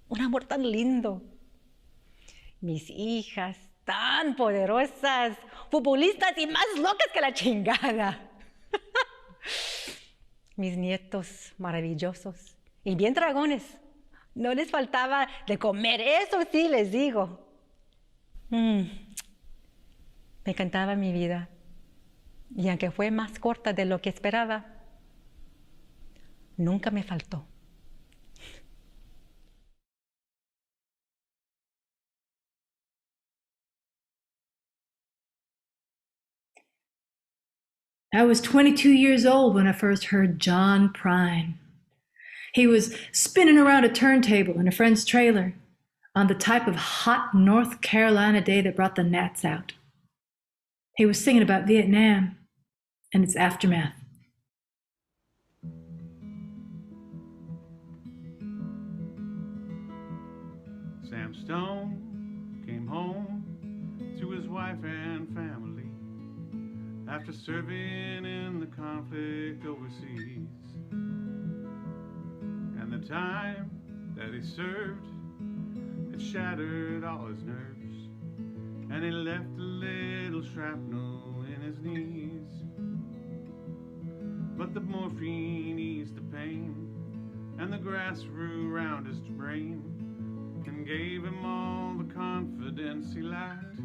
un amor tan lindo. Mis hijas tan poderosas, futbolistas y más locas que la chingada. Mis nietos maravillosos y bien dragones. No les faltaba de comer, eso sí les digo. Me encantaba mi vida. Y aunque fue más corta de lo que esperaba, nunca me faltó. I was 22 years old when I first heard John Prine. He was spinning around a turntable in a friend's trailer on the type of hot North Carolina day that brought the gnats out. He was singing about Vietnam and its aftermath. Sam Stone came home to his wife and family after serving in the conflict overseas. And the time that he served had shattered all his nerves, and he left a little shrapnel in his knees. But the morphine eased the pain, and the grass grew around his brain and gave him all the confidence he lacked.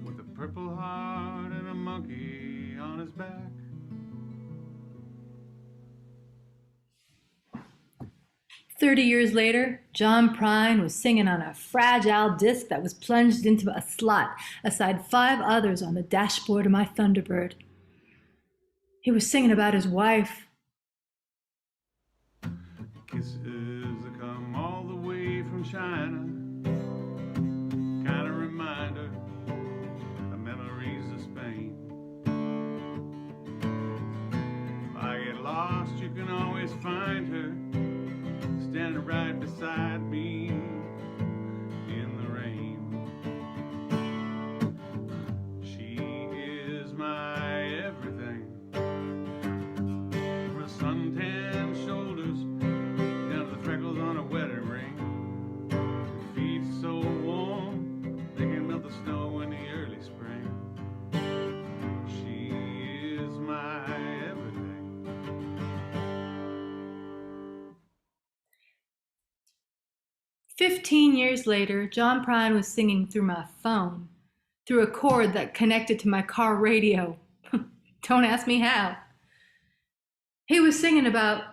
With a purple heart and a monkey on his back. "30 years later, John Prine was singing on a fragile disc that was plunged into a slot aside 5 others on the dashboard of my Thunderbird. He was singing about his wife. Kisses that come all the way from China, kind of reminder of memories of Spain. If I get lost, you can always find her, standing right beside me in the rain. She is my everything, from her suntan shoulders down to the freckles on her wedding ring. Her feet so warm they can melt the snow in the early spring. She is my everything. 15 years later, John Prine was singing through my phone, through a cord that connected to my car radio. Don't ask me how. He was singing about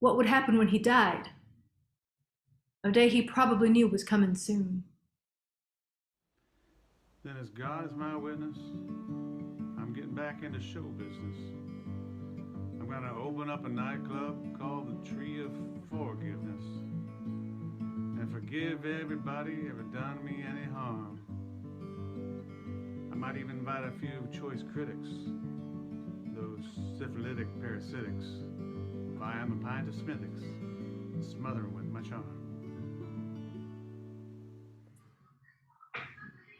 what would happen when he died, a day he probably knew was coming soon. Then as God is my witness, I'm getting back into show business. I'm gonna open up a nightclub called the Tree of Forgiveness and forgive everybody ever done me any harm. I might even invite a few choice critics those syphilitic parasitics. Buy 'em a pint of Smithwick's, and smother 'em with much harm.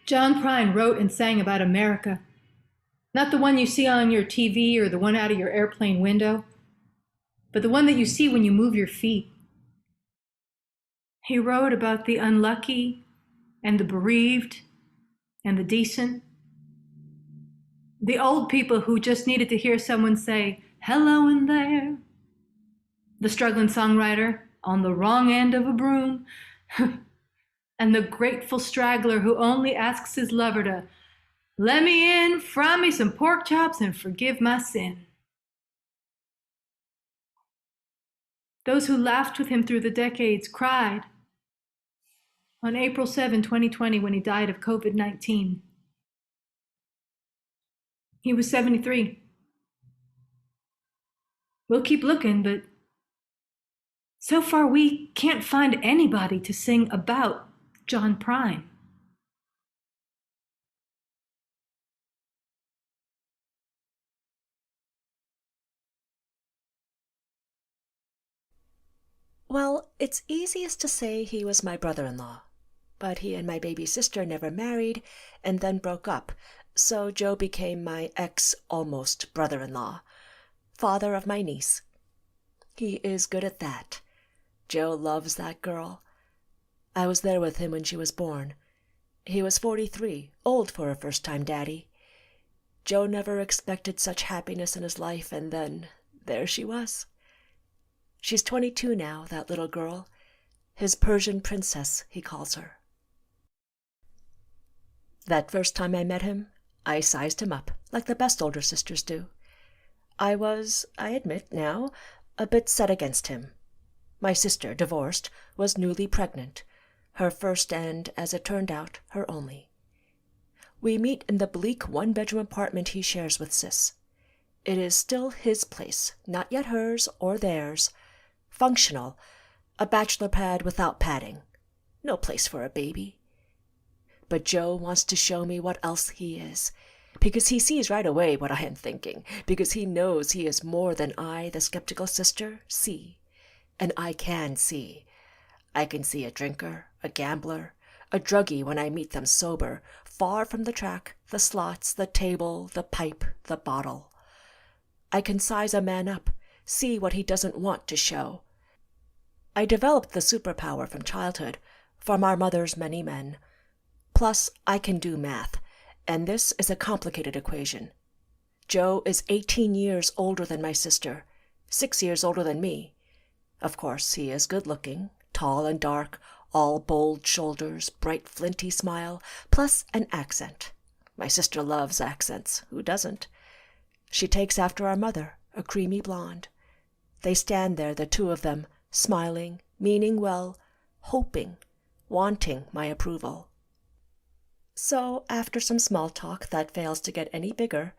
John Prine wrote and sang about America. Not the one you see on your TV or the one out of your airplane window, but the one that you see when you move your feet. He wrote about the unlucky and the bereaved and the decent. The old people who just needed to hear someone say, "Hello in there." The struggling songwriter on the wrong end of a broom. And the grateful straggler who only asks his lover to let me in, fry me some pork chops, and forgive my sin. Those who laughed with him through the decades cried on April 7, 2020, when he died of COVID-19. He was 73. We'll keep looking, but so far we can't find anybody to sing about John Prine. Well, it's easiest to say he was my brother-in-law, but he and my baby sister never married and then broke up, so Joe became my ex-almost brother-in-law, father of my niece. He is good at that. Joe loves that girl. I was there with him when she was born. He was 43, old for a first-time daddy. Joe never expected such happiness in his life, and then there she was. She's 22 now, that little girl. His Persian princess, he calls her. That first time I met him, I sized him up, like the best older sisters do. I was, I admit now, a bit set against him. My sister, divorced, was newly pregnant, her first and, as it turned out, her only. We meet in the bleak one-bedroom apartment he shares with Sis. It is still his place, not yet hers or theirs. Functional, a bachelor pad without padding. No place for a baby. But Joe wants to show me what else he is, because he sees right away what I am thinking, because he knows he is more than I, the skeptical sister, see. And I can see. I can see a drinker, a gambler, a druggie when I meet them sober, far from the track, the slots, the table, the pipe, the bottle. I can size a man up, see what he doesn't want to show. I developed the superpower from childhood, from our mother's many men. Plus, I can do math, and this is a complicated equation. Joe is 18 years older than my sister, 6 years older than me. Of course, he is good-looking, tall and dark, all bold shoulders, bright flinty smile, plus an accent. My sister loves accents. Who doesn't? She takes after our mother, a creamy blonde. They stand there, the two of them, smiling, meaning well, hoping, wanting my approval. So, after some small talk that fails to get any bigger,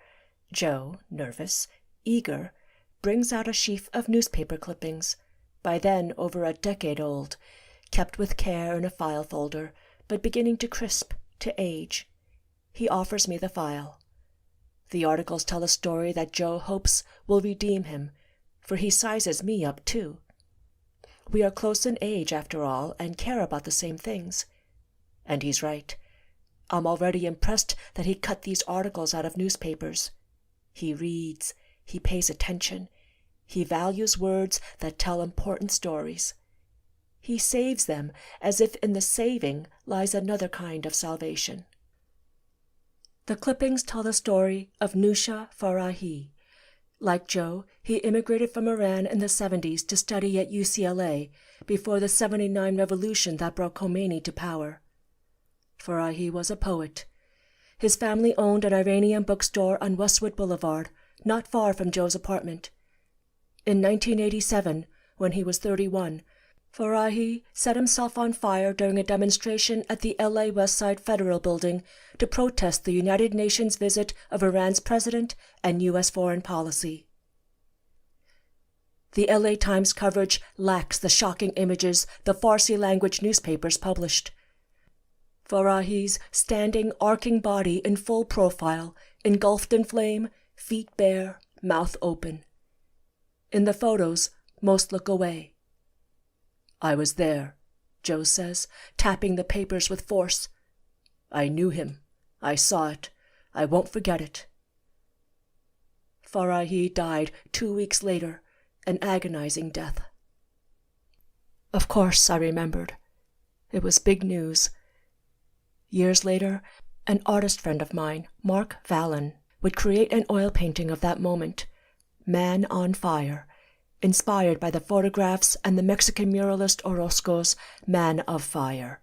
Joe, nervous, eager, brings out a sheaf of newspaper clippings, by then over a decade old, kept with care in a file folder, but beginning to crisp, to age. He offers me the file. The articles tell a story that Joe hopes will redeem him, for he sizes me up too. We are close in age, after all, and care about the same things. And he's right. I'm already impressed that he cut these articles out of newspapers. He reads, he pays attention, he values words that tell important stories. He saves them as if in the saving lies another kind of salvation. The clippings tell the story of Nusha Farahi. Like Joe, he immigrated from Iran in the 70s to study at UCLA before the '79 revolution that brought Khomeini to power. Farahi was a poet. His family owned an Iranian bookstore on Westwood Boulevard, not far from Joe's apartment. In 1987, when he was 31, Farahi set himself on fire during a demonstration at the LA Westside Federal Building to protest the United Nations visit of Iran's president and U.S. foreign policy. The LA Times coverage lacks the shocking images the Farsi-language newspapers published. Farahi's standing, arcing body in full profile, engulfed in flame, feet bare, mouth open. In the photos, most look away. I was there, Joe says, tapping the papers with force. I knew him. I saw it. I won't forget it. Farahi died 2 weeks later, an agonizing death. Of course, I remembered. It was big news. Years later, an artist friend of mine, Mark Vallon, would create an oil painting of that moment, Man on Fire, inspired by the photographs and the Mexican muralist Orozco's Man of Fire.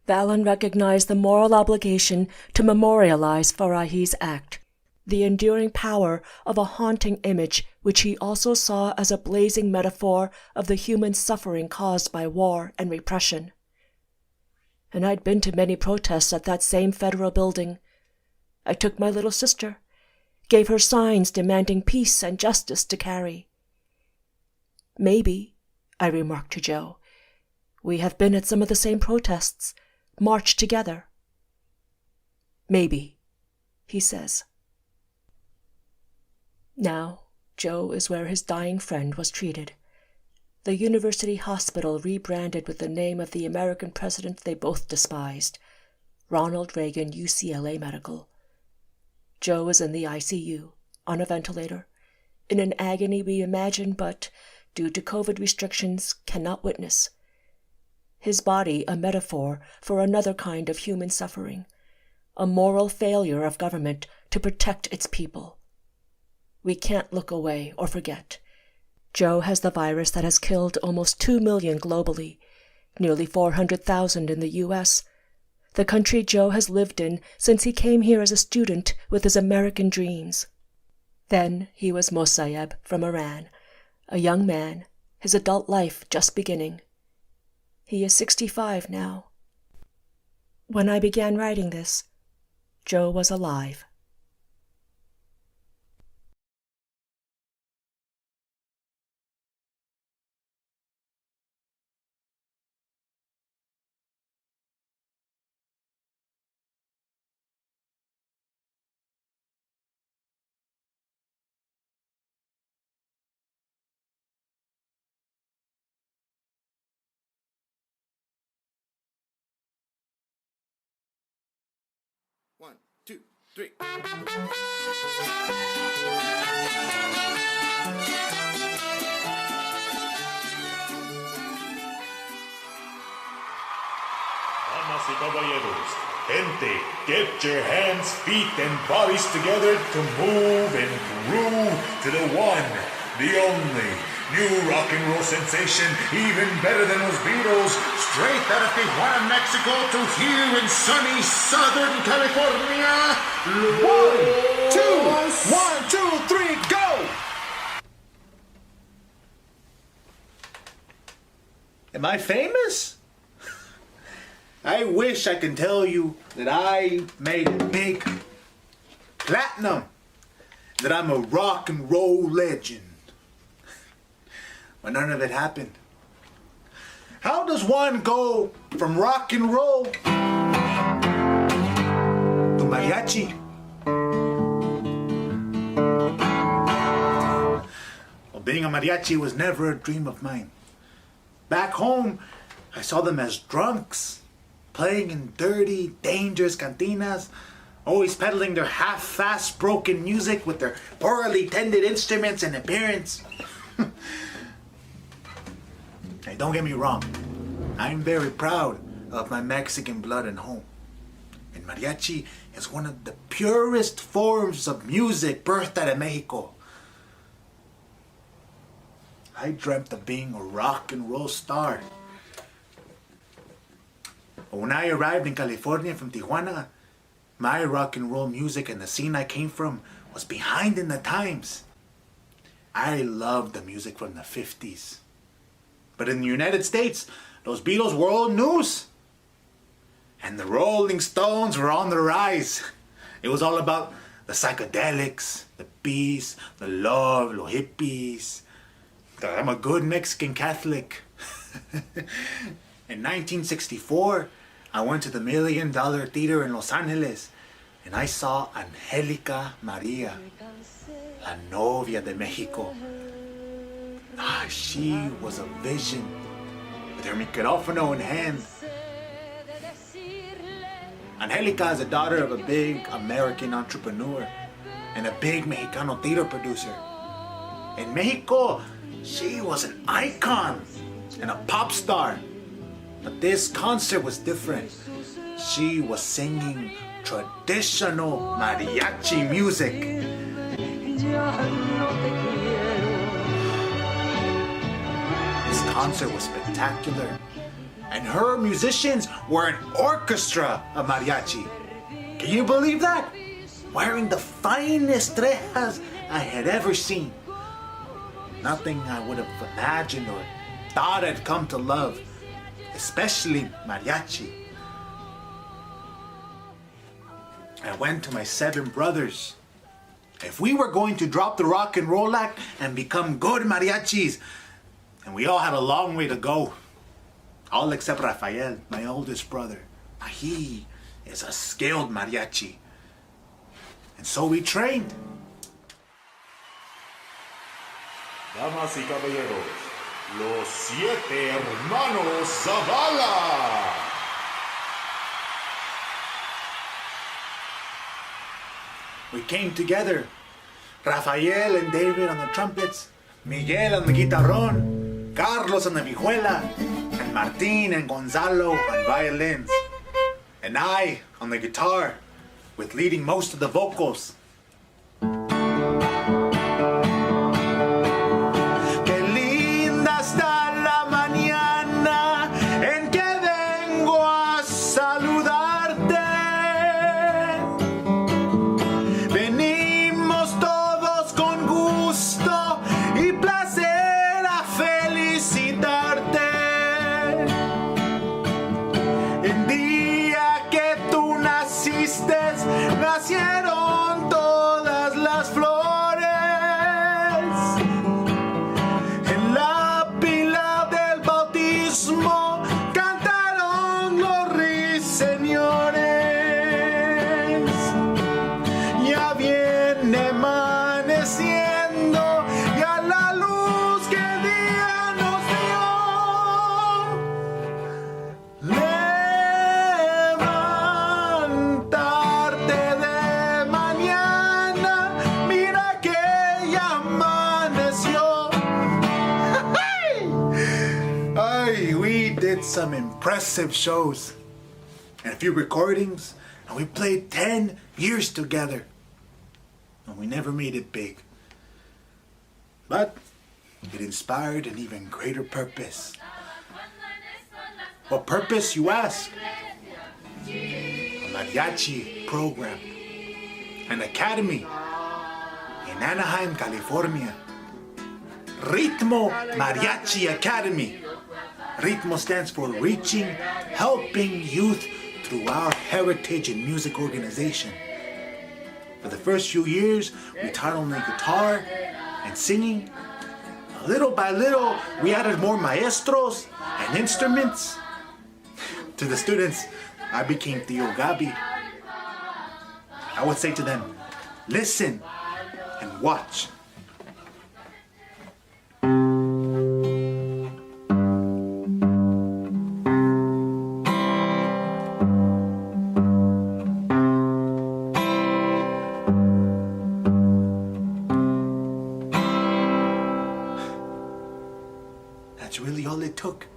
Vallon recognized the moral obligation to memorialize Farahi's act, the enduring power of a haunting image which he also saw as a blazing metaphor of the human suffering caused by war and repression. And I'd been to many protests at that same federal building. I took my little sister, gave her signs demanding peace and justice to carry. Maybe, I remarked to Joe, we have been at some of the same protests, marched together. Maybe, he says. Now, Joe is where his dying friend was treated. The university hospital rebranded with the name of the American president they both despised, Ronald Reagan UCLA Medical. Joe is in the ICU, on a ventilator, in an agony we imagine but, due to COVID restrictions, cannot witness. His body a metaphor for another kind of human suffering, a moral failure of government to protect its people. We can't look away or forget. Joe has the virus that has killed almost 2 million globally, nearly 400,000 in the U.S., the country Joe has lived in since he came here as a student with his American dreams. Then he was Mossayeb from Iran, a young man, his adult life just beginning. He is 65 now. When I began writing this, Joe was alive. One, two, three. Damas y caballeros, gente, get your hands, feet, and bodies together to move and groove to the one, the only, new rock and roll sensation, even better than those Beatles, straight out of Tijuana, Mexico, to here in sunny Southern California. 1, 2, 3, go! Am I famous? I wish I could tell you that I made it big, platinum, that I'm a rock and roll legend. But none of it happened. How does one go from rock and roll to mariachi? Well, being a mariachi was never a dream of mine. Back home, I saw them as drunks, playing in dirty, dangerous cantinas, always peddling their half-fast broken music with their poorly tended instruments and appearance. Hey, don't get me wrong. I'm very proud of my Mexican blood and home. And mariachi is one of the purest forms of music birthed out of Mexico. I dreamt of being a rock and roll star. But when I arrived in California from Tijuana, my rock and roll music and the scene I came from was behind in the times. I loved the music from the 50s. But in the United States, those Beatles were old news. And the Rolling Stones were on the rise. It was all about the psychedelics, the peace, the love, los hippies. I'm a good Mexican Catholic. In 1964, I went to the $1 Million Theater in Los Angeles and I saw Angelica Maria, la novia de Mexico. She was a vision, with her micrófono in hand. Angelica is the daughter of a big American entrepreneur and a big Mexicano theater producer. In Mexico, she was an icon and a pop star. But this concert was different. She was singing traditional mariachi music. This concert was spectacular, and her musicians were an orchestra of mariachi. Can you believe that? Wearing the finest rejas I had ever seen. Nothing I would have imagined or thought I'd come to love, especially mariachi. I went to my 7 brothers. If we were going to drop the rock and roll act and become good mariachis, and we all had a long way to go, all except Rafael, my oldest brother. He is a skilled mariachi. And so we trained. Damas y caballeros, los 7 hermanos Zavala. We came together. Rafael and David on the trumpets, Miguel on the guitarrón, Carlos on the vihuela, and Martin and Gonzalo on violins. And I on the guitar, with leading most of the vocals. Nacieron todas las flores en la pila del bautismo, cantaron los ruiseñores. Ya viene amaneciendo y a la luz que el día nos dio, some impressive shows and a few recordings, and we played 10 years together, and we never made it big, but it inspired an even greater purpose. What purpose, you ask? A mariachi program, an academy in Anaheim, California, Ritmo Mariachi Academy. Ritmo stands for Reaching, Helping Youth Through Our Heritage and Music Organization. For the first few years, we taught only guitar and singing. Little by little, we added more maestros and instruments. To the students, I became Tío Gabi. I would say to them, listen and watch. That's really all it took.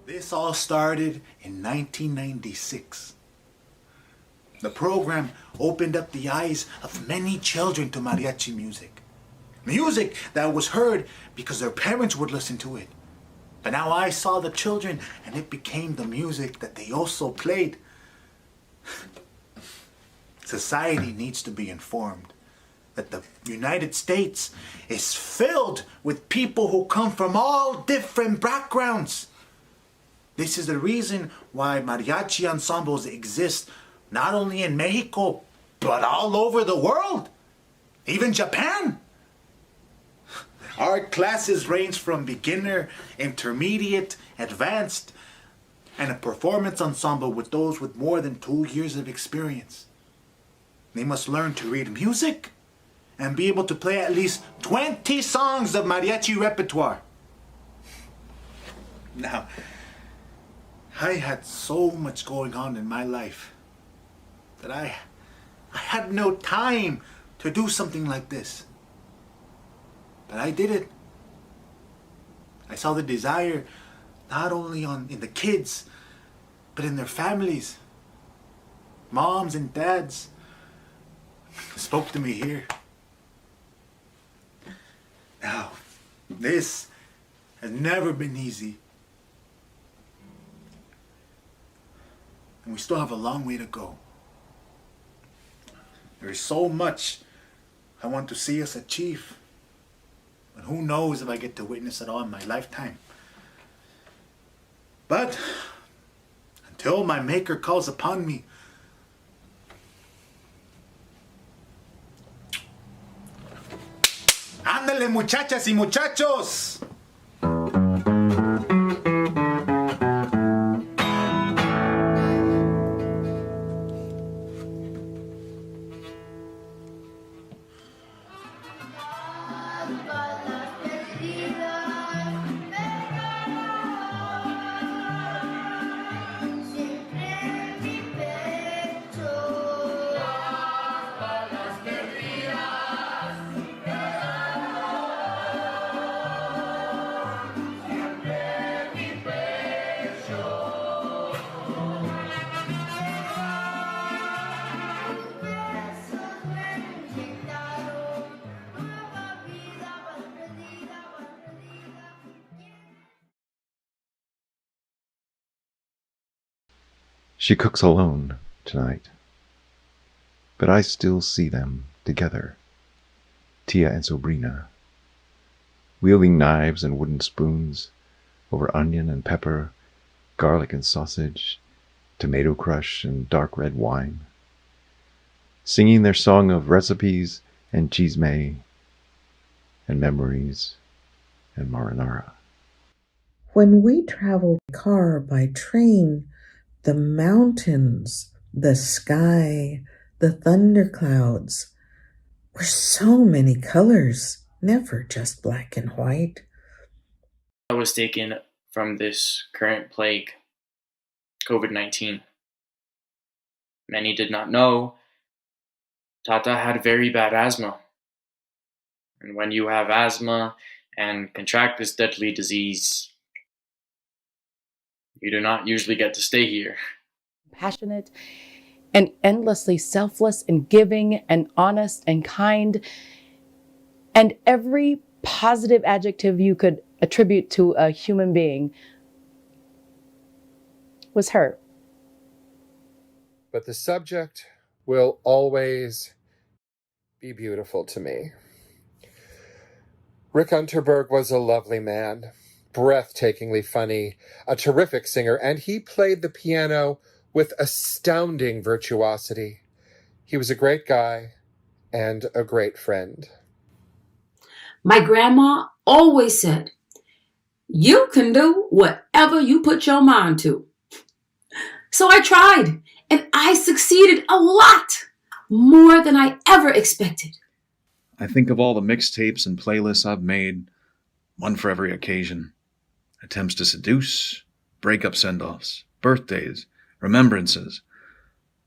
This all started in 1996. The program opened up the eyes of many children to mariachi music. Music that was heard because their parents would listen to it. But now I saw the children and it became the music that they also played. Society needs to be informed that the United States is filled with people who come from all different backgrounds. This is the reason why mariachi ensembles exist not only in Mexico, but all over the world, even Japan. Our classes range from beginner, intermediate, advanced, and a performance ensemble with those with more than 2 years of experience. They must learn to read music and be able to play at least 20 songs of mariachi repertoire. Now, I had so much going on in my life that I had no time to do something like this. But I did it. I saw the desire not only in the kids, but in their families. Moms and dads spoke to me here. Now, this has never been easy. And we still have a long way to go. There is so much I want to see us achieve. But who knows if I get to witness it all in my lifetime. But until my Maker calls upon me, ándale, muchachas y muchachos. She cooks alone tonight, but I still see them together, Tia and Sobrina, wielding knives and wooden spoons over onion and pepper, garlic and sausage, tomato crush and dark red wine, singing their song of recipes and chisme and memories and marinara. When we travel by car, by train, the mountains, the sky, the thunderclouds were so many colors, never just black and white. I was taken from this current plague, COVID-19. Many did not know Tata had very bad asthma. And when you have asthma and contract this deadly disease, you do not usually get to stay here. Passionate and endlessly selfless and giving and honest and kind, and every positive adjective you could attribute to a human being was her. But the subject will always be beautiful to me. Rick Unterberg was a lovely man, breathtakingly funny, a terrific singer, and he played the piano with astounding virtuosity. He was a great guy and a great friend. My grandma always said, "You can do whatever you put your mind to." So I tried, and I succeeded a lot, more than I ever expected. I think of all the mixtapes and playlists I've made, one for every occasion. Attempts to seduce, breakup send-offs, birthdays, remembrances.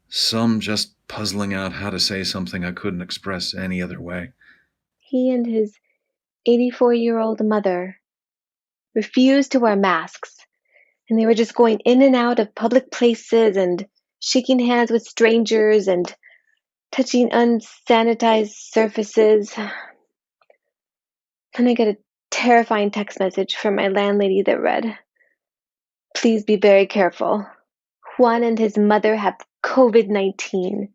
Some just puzzling out how to say something I couldn't express any other way. He and his 84-year-old mother refused to wear masks, and they were just going in and out of public places and shaking hands with strangers and touching unsanitized surfaces. Then I get a terrifying text message from my landlady that read, "Please be very careful. Juan and his mother have COVID-19.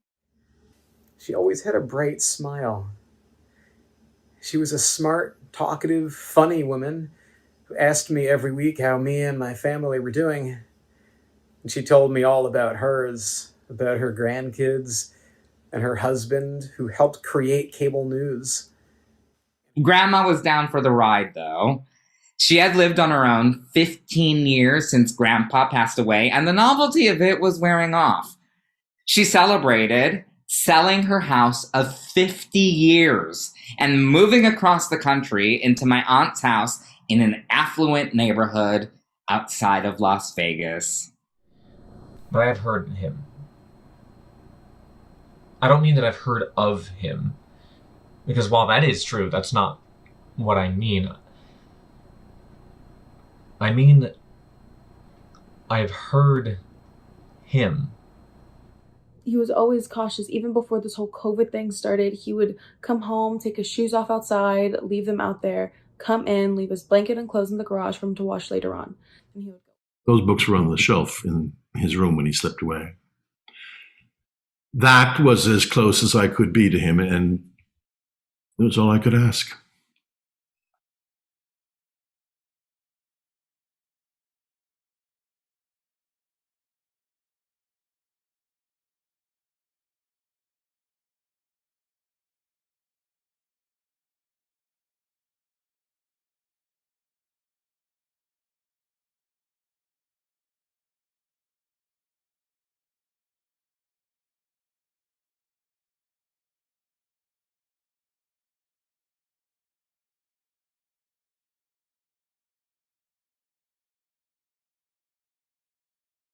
She always had a bright smile. She was a smart, talkative, funny woman who asked me every week how me and my family were doing. And she told me all about hers, about her grandkids, and her husband who helped create cable news. Grandma was down for the ride, though. She had lived on her own 15 years since Grandpa passed away, and the novelty of it was wearing off. She celebrated, selling her house of 50 years and moving across the country into my aunt's house in an affluent neighborhood outside of Las Vegas. But I have heard him. I don't mean that I've heard of him, because while that is true, that's not what I mean. I mean, I've heard him. He was always cautious. Even before this whole COVID thing started, he would come home, take his shoes off outside, leave them out there, come in, leave his blanket and clothes in the garage for him to wash later on. And he would go. Those books were on the shelf in his room when he slipped away. That was as close as I could be to him, and it was all I could ask.